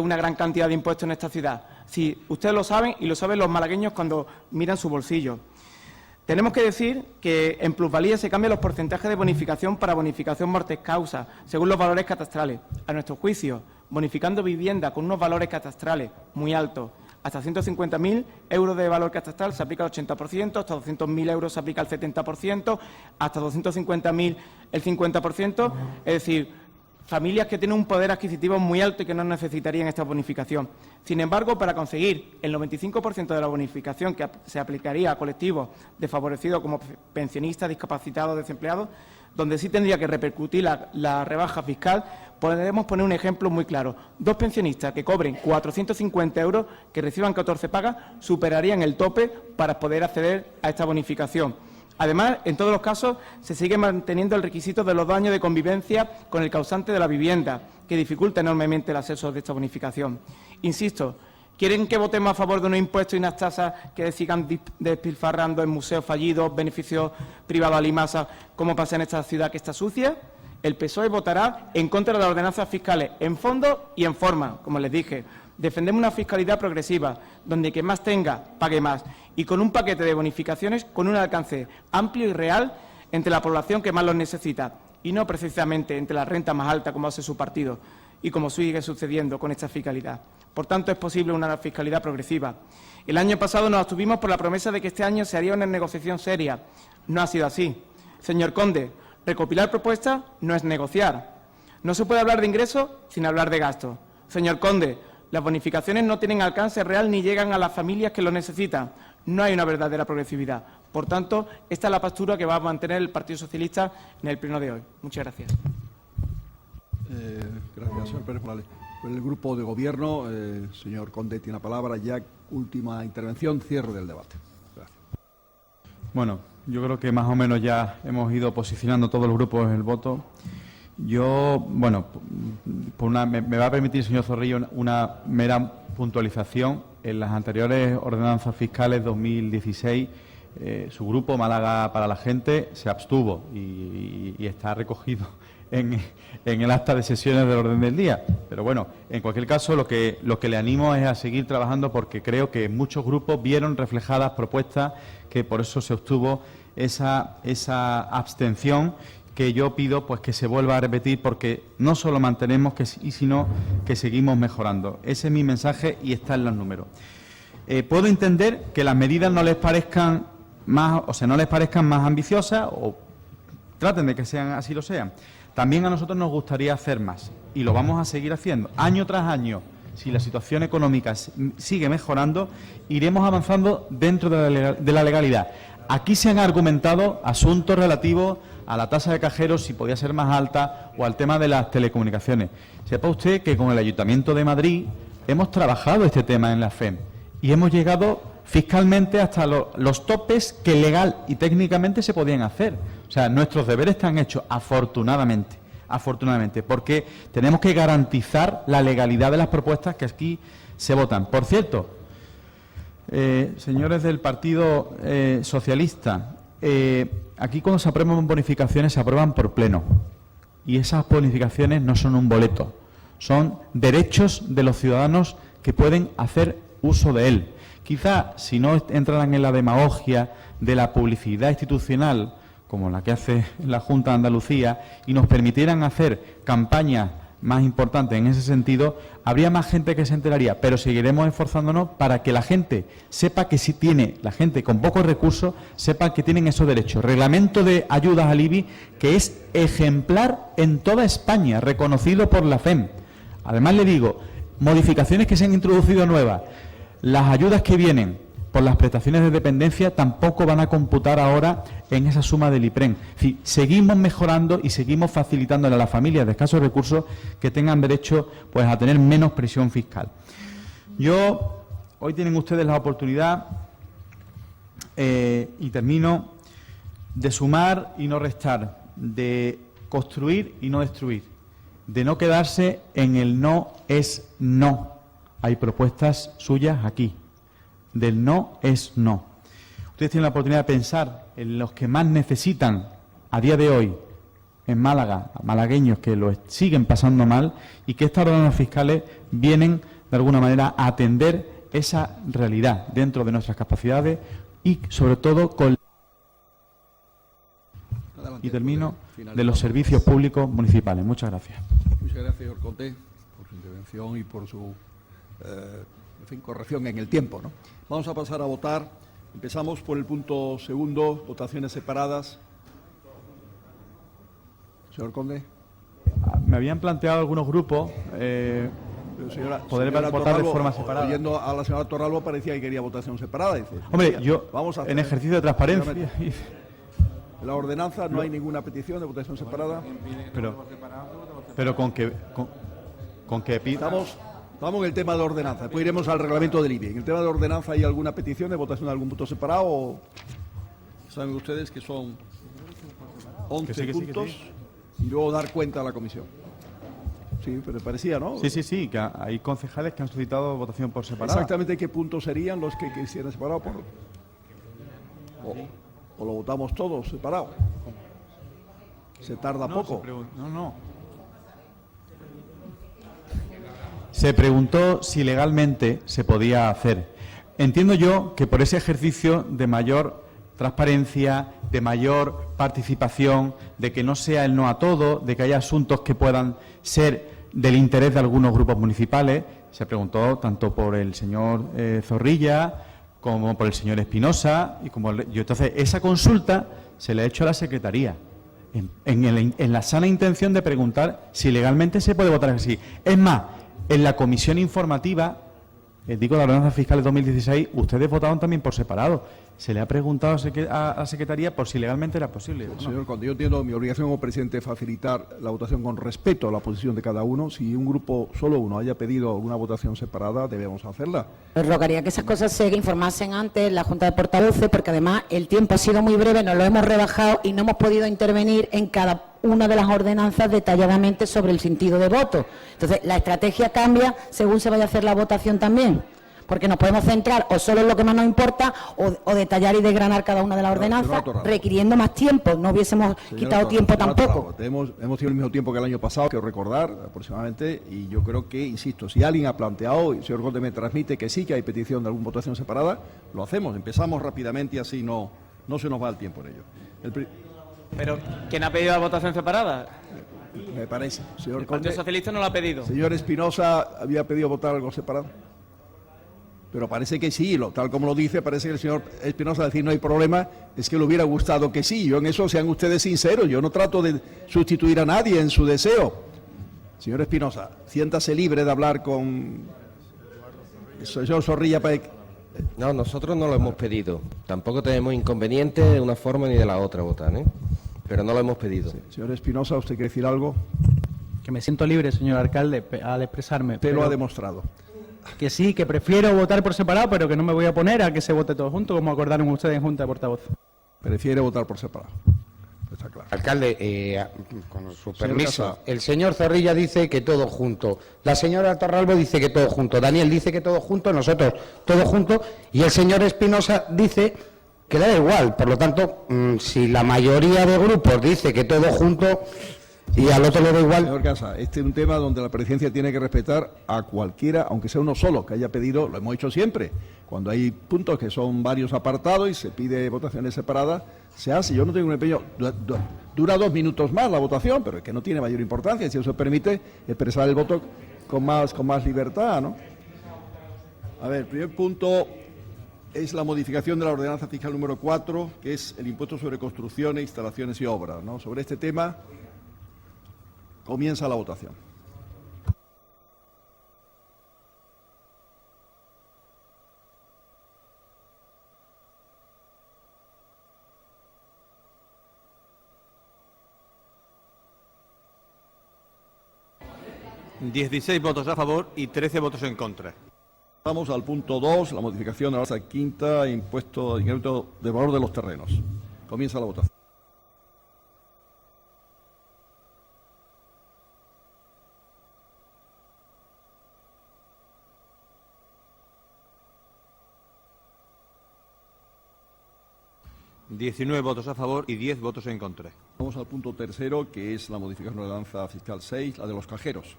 una gran cantidad de impuestos en esta ciudad. Si ustedes lo saben y lo saben los malagueños cuando miran su bolsillo. Tenemos que decir que en plusvalía se cambian los porcentajes de bonificación para bonificación mortis causa, según los valores catastrales. A nuestro juicio, bonificando vivienda con unos valores catastrales muy altos, hasta 150.000 euros de valor catastral se aplica el 80%, hasta 200.000 euros se aplica el 70%, hasta 250.000 el 50%, es decir, familias que tienen un poder adquisitivo muy alto y que no necesitarían esta bonificación. Sin embargo, para conseguir el 95% de la bonificación que se aplicaría a colectivos desfavorecidos como pensionistas, discapacitados, desempleados, donde sí tendría que repercutir la rebaja fiscal, podemos poner un ejemplo muy claro. 2 pensionistas que cobren 450 euros, que reciban 14 pagas, superarían el tope para poder acceder a esta bonificación. Además, en todos los casos, se sigue manteniendo el requisito de los 2 años de convivencia con el causante de la vivienda, que dificulta enormemente el acceso de esta bonificación. Insisto, ¿quieren que votemos a favor de unos impuestos y unas tasas que sigan despilfarrando en museos fallidos, beneficios privados a Limasa, como pasa en esta ciudad que está sucia? El PSOE votará en contra de las ordenanzas fiscales, en fondo y en forma, como les dije. Defendemos una fiscalidad progresiva, donde quien más tenga, pague más, y con un paquete de bonificaciones con un alcance amplio y real entre la población que más los necesita, y no precisamente entre la renta más alta, como hace su partido, y como sigue sucediendo con esta fiscalidad. Por tanto, es posible una fiscalidad progresiva. El año pasado nos abstuvimos por la promesa de que este año se haría una negociación seria. No ha sido así. Señor Conde, recopilar propuestas no es negociar. No se puede hablar de ingresos sin hablar de gastos. Señor Conde, las bonificaciones no tienen alcance real ni llegan a las familias que lo necesitan. No hay una verdadera progresividad. Por tanto, esta es la postura que va a mantener el Partido Socialista en el pleno de hoy. Muchas gracias. Gracias, señor Pérez Morales. El grupo de Gobierno, señor Conde, tiene la palabra. Ya última intervención, cierre del debate. Gracias. Bueno, yo creo que más o menos ya hemos ido posicionando todos los grupos el voto. Yo, bueno, me va a permitir, señor Zorrilla, una mera puntualización. En las anteriores ordenanzas fiscales 2016, su grupo, Málaga para la Gente, se abstuvo y está recogido en el acta de sesiones del orden del día. Pero bueno, en cualquier caso, lo que le animo es a seguir trabajando, porque creo que muchos grupos vieron reflejadas propuestas que por eso se obtuvo esa abstención, que yo pido pues que se vuelva a repetir, porque no solo mantenemos, sino que seguimos mejorando. Ese es mi mensaje y está en los números. Puedo entender que las medidas no les parezcan más, no les parezcan más ambiciosas, o traten de que sean así lo sean. También a nosotros nos gustaría hacer más, y lo vamos a seguir haciendo. Año tras año, si la situación económica sigue mejorando, iremos avanzando dentro de la legalidad. Aquí se han argumentado asuntos relativos a la tasa de cajeros, si podía ser más alta, o al tema de las telecomunicaciones. Sepa usted que con el Ayuntamiento de Madrid hemos trabajado este tema en la FEM y hemos llegado fiscalmente hasta los topes que legal y técnicamente se podían hacer. O sea, nuestros deberes están hechos, afortunadamente, porque tenemos que garantizar la legalidad de las propuestas que aquí se votan. Por cierto, señores del Partido Socialista, aquí cuando se aprueban bonificaciones se aprueban por pleno, y esas bonificaciones no son un boleto, son derechos de los ciudadanos que pueden hacer uso de él. Quizá si no entraran en la demagogia de la publicidad institucional, como la que hace la Junta de Andalucía, y nos permitieran hacer campañas más importantes en ese sentido, habría más gente que se enteraría, pero seguiremos esforzándonos para que la gente sepa que si tiene, la gente con pocos recursos, sepa que tienen esos derechos. Reglamento de ayudas al IBI que es ejemplar en toda España, reconocido por la FEM. Además, le digo, modificaciones que se han introducido nuevas, las ayudas que vienen por las prestaciones de dependencia tampoco van a computar ahora en esa suma del IPREN. Es decir, seguimos mejorando y seguimos facilitándole a las familias de escasos recursos que tengan derecho pues a tener menos presión fiscal. Hoy tienen ustedes la oportunidad, y termino, de sumar y no restar, de construir y no destruir, de no quedarse en el no es no. Hay propuestas suyas aquí. Del no es no. Ustedes tienen la oportunidad de pensar en los que más necesitan a día de hoy en Málaga, malagueños que lo siguen pasando mal y que estas ordenanzas fiscales vienen de alguna manera a atender esa realidad dentro de nuestras capacidades y sobre todo con... Y termino, de los servicios públicos municipales. Muchas gracias. Muchas gracias, señor Conde, por su intervención y por su corrección en el tiempo, ¿no? Vamos a pasar a votar. Empezamos por el punto segundo, votaciones separadas. Señor Conde. Me habían planteado algunos grupos poder votar de forma separada. Oyendo a la señora Torralba parecía que quería votación separada. Dice, hombre, yo, vamos a hacer, en ejercicio de transparencia... En la ordenanza no hay ninguna petición de votación separada. Pero con que Estamos en el tema de ordenanza. Después iremos al reglamento del IBI. ¿En el tema de ordenanza hay alguna petición de votación de algún punto separado? ¿O saben ustedes que son 11 puntos y luego dar cuenta a la comisión? Sí, pero parecía, ¿no? Sí, que hay concejales que han solicitado votación por separado. ¿Exactamente qué puntos serían los que quisieran separado? ¿O lo votamos todos separado? ¿Se tarda poco? No. Se preguntó si legalmente se podía hacer. Entiendo yo que por ese ejercicio de mayor transparencia, de mayor participación, de que no sea el no a todo, de que haya asuntos que puedan ser del interés de algunos grupos municipales, se preguntó tanto por el señor Zorrilla como por el señor Espinosa y como yo. Entonces, esa consulta se le ha hecho a la Secretaría en la sana intención de preguntar si legalmente se puede votar así. Es más, en la comisión informativa, digo, la ordenanza fiscal de 2016, ustedes votaron también por separado. Se le ha preguntado a la Secretaría por si legalmente era posible. Señor Conde, yo entiendo mi obligación como presidente es facilitar la votación con respeto a la posición de cada uno. Si un grupo, solo uno, haya pedido alguna votación separada, debemos hacerla. Les rogaría que esas cosas se informasen antes en la Junta de Portavoces, porque además el tiempo ha sido muy breve, nos lo hemos rebajado y no hemos podido intervenir en cada una de las ordenanzas detalladamente sobre el sentido de voto. Entonces, la estrategia cambia según se vaya a hacer la votación también, porque nos podemos centrar o solo en lo que más nos importa o detallar y desgranar cada una de las ordenanzas, requiriendo más tiempo. No hubiésemos quitado tiempo tampoco. Hemos tenido el mismo tiempo que el año pasado, quiero recordar, aproximadamente, y yo creo que, insisto, si alguien ha planteado, y el señor Conde me transmite que sí que hay petición de alguna votación separada, lo hacemos, empezamos rápidamente y así no se nos va el tiempo en ello. ¿Pero quién ha pedido la votación separada? Me parece, señor El Conde. Partido Socialista no lo ha pedido. Señor Espinosa, ¿había pedido votar algo separado? Pero parece que sí, tal como lo dice, parece que el señor Espinosa decir no hay problema, es que le hubiera gustado que sí. Yo en eso sean ustedes sinceros, yo no trato de sustituir a nadie en su deseo. Señor Espinosa, siéntase libre de hablar con el señor Zorrilla. No, nosotros no lo hemos pedido. Tampoco tenemos inconveniente de una forma ni de la otra votar, ¿eh? Pero no lo hemos pedido. Sí. Señor Espinosa, ¿usted quiere decir algo? Que me siento libre, señor alcalde, al expresarme. Usted lo ha demostrado. Que sí, que prefiero votar por separado, pero que no me voy a oponer a que se vote todo junto, como acordaron ustedes en Junta de Portavoces. Prefiere votar por separado. Está claro. Alcalde, con su permiso, el señor Zorrilla dice que todo junto, la señora Torralbo dice que todo junto, Daniel dice que todo junto, nosotros todo junto, y el señor Espinosa dice que le da igual. Por lo tanto, si la mayoría de grupos dice que todo junto y al otro le da igual... Señor Casa, este es un tema donde la presidencia tiene que respetar a cualquiera, aunque sea uno solo, que haya pedido, lo hemos hecho siempre. Cuando hay puntos que son varios apartados y se pide votaciones separadas, se hace. Yo no tengo un empeño. Dura 2 minutos más la votación, pero es que no tiene mayor importancia. Si eso permite expresar el voto con más libertad, ¿no? A ver, el primer punto es la modificación de la ordenanza fiscal número 4, que es el impuesto sobre construcciones, instalaciones y obras, ¿no? Sobre este tema comienza la votación. ...16 votos a favor y 13 votos en contra. Vamos al punto 2, la modificación de la tasa quinta, impuesto de incremento del valor de los terrenos. Comienza la votación. ...19 votos a favor y 10 votos en contra. Vamos al punto tercero, que es la modificación de la ordenanza fiscal 6, la de los cajeros.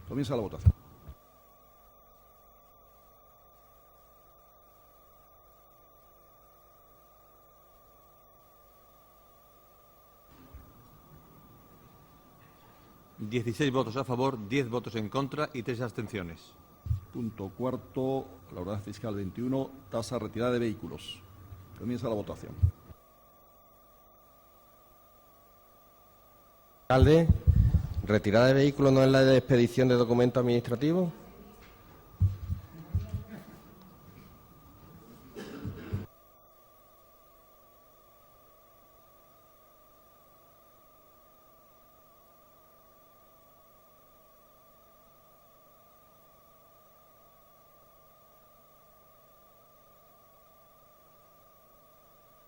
Comienza la votación. ...16 votos a favor, 10 votos en contra y 3 abstenciones. Punto cuarto, la ordenanza fiscal 21, tasa retirada de vehículos. Comienza la votación. Alcalde, ¿retirada de vehículos no es la de expedición de documentos administrativos?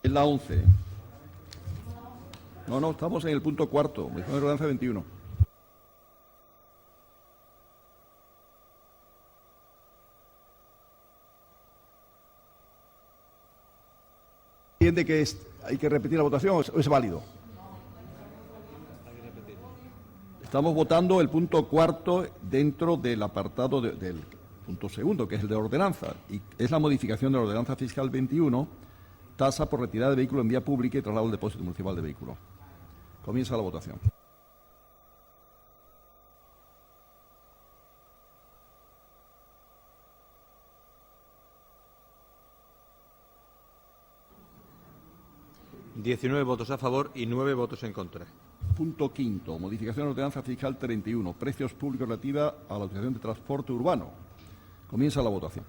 Es la 11. No, estamos en el punto cuarto, modificación de la ordenanza 21. ¿Entiende que hay que repetir la votación o es válido? Estamos votando el punto cuarto dentro del apartado del punto segundo, que es el de ordenanza, y es la modificación de la ordenanza fiscal 21, tasa por retirada de vehículo en vía pública y traslado al depósito municipal de vehículo. Comienza la votación. ...19 votos a favor y 9 votos en contra. Punto quinto, modificación de la ordenanza fiscal 31, precios públicos relativa a la utilización de transporte urbano. Comienza la votación.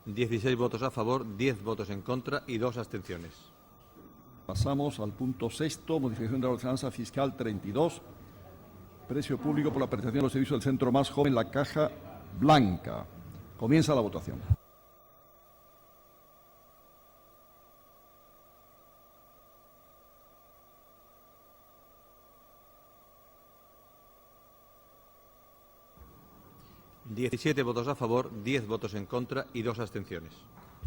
...16 votos a favor, 10 votos en contra y 2 abstenciones. Pasamos al punto sexto, modificación de la ordenanza fiscal 32, precio público por la prestación de los servicios del centro más joven, la Caja Blanca. Comienza la votación. ...17 votos a favor, 10 votos en contra y 2 abstenciones.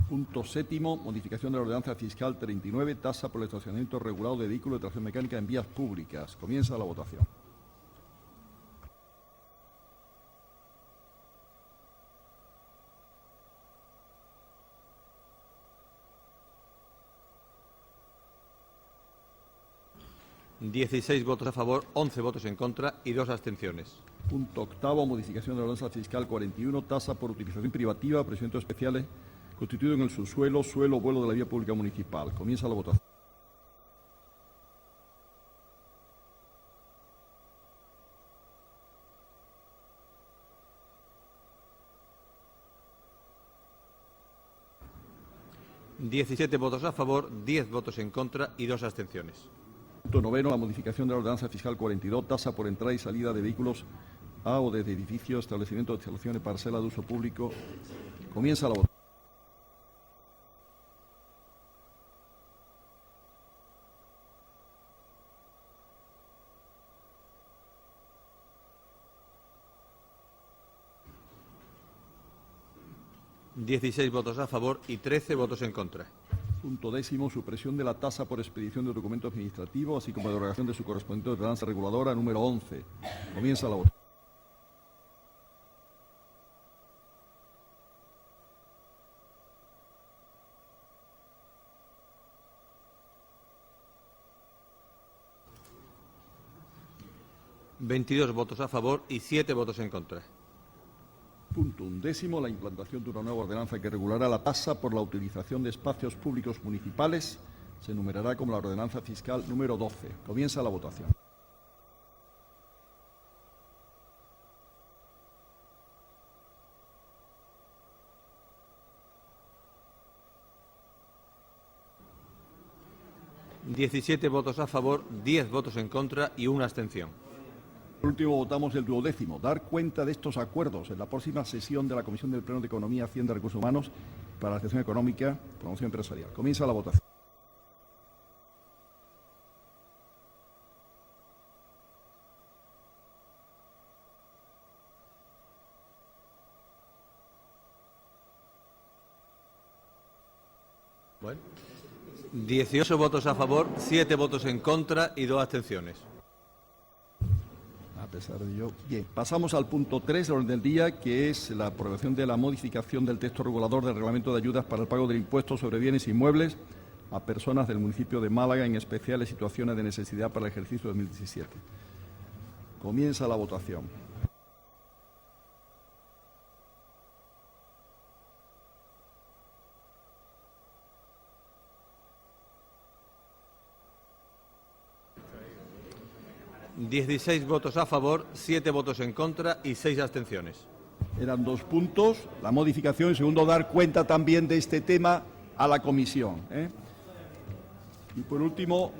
Punto séptimo, modificación de la ordenanza fiscal 39, tasa por el estacionamiento regulado de vehículos de tracción mecánica en vías públicas. Comienza la votación. ...16 votos a favor, 11 votos en contra y 2 abstenciones. Punto octavo, modificación de la ordenanza fiscal 41, tasa por utilización privativa, procedimientos especiales constituido en el subsuelo, suelo o vuelo de la vía pública municipal. Comienza la votación. ...17 votos a favor, 10 votos en contra y 2 abstenciones. Punto noveno, la modificación de la ordenanza fiscal 42, tasa por entrada y salida de vehículos a o desde edificios, establecimientos, instalaciones, parcelas de uso público. Comienza la votación. ...16 votos a favor y 13 votos en contra. Punto 10º, supresión de la tasa por expedición de documentos administrativos, así como la derogación de su correspondiente ordenanza reguladora número 11. Comienza la votación. ...22 votos a favor y 7 votos en contra. Punto 11º, la implantación de una nueva ordenanza que regulará la tasa por la utilización de espacios públicos municipales. Se enumerará como la ordenanza fiscal número 12. Comienza la votación. ...17 votos a favor, 10 votos en contra y 1 abstención. Por último, votamos el 12º. Dar cuenta de estos acuerdos en la próxima sesión de la Comisión del Pleno de Economía, Hacienda y Recursos Humanos para la gestión económica, promoción empresarial. Comienza la votación. Bueno, 18 votos a favor, 7 votos en contra y 2 abstenciones. A pesar de ello. Bien, pasamos al punto 3 del orden del día, que es la aprobación de la modificación del texto regulador del Reglamento de Ayudas para el pago del impuesto sobre bienes inmuebles a personas del municipio de Málaga, en especiales situaciones de necesidad para el ejercicio 2017. Comienza la votación. ...16 votos a favor, 7 votos en contra y 6 abstenciones. Eran 2 puntos, la modificación y segundo, dar cuenta también de este tema a la comisión. Y por último,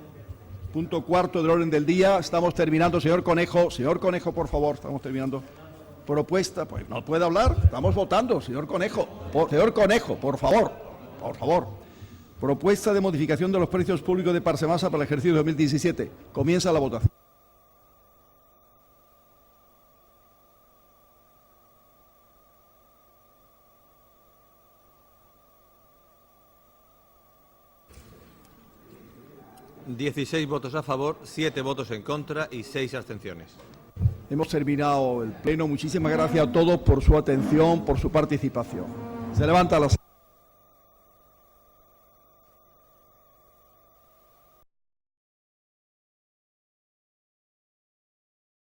punto 4 del orden del día, estamos terminando, señor Conejo, por favor, estamos terminando. Propuesta, pues no puede hablar, estamos votando, señor Conejo, por favor. Propuesta de modificación de los precios públicos de Parsemasa para el ejercicio 2017. Comienza la votación. ...16 votos a favor, 7 votos en contra y 6 abstenciones. Hemos terminado el pleno. Muchísimas gracias a todos por su atención, por su participación. Se levanta la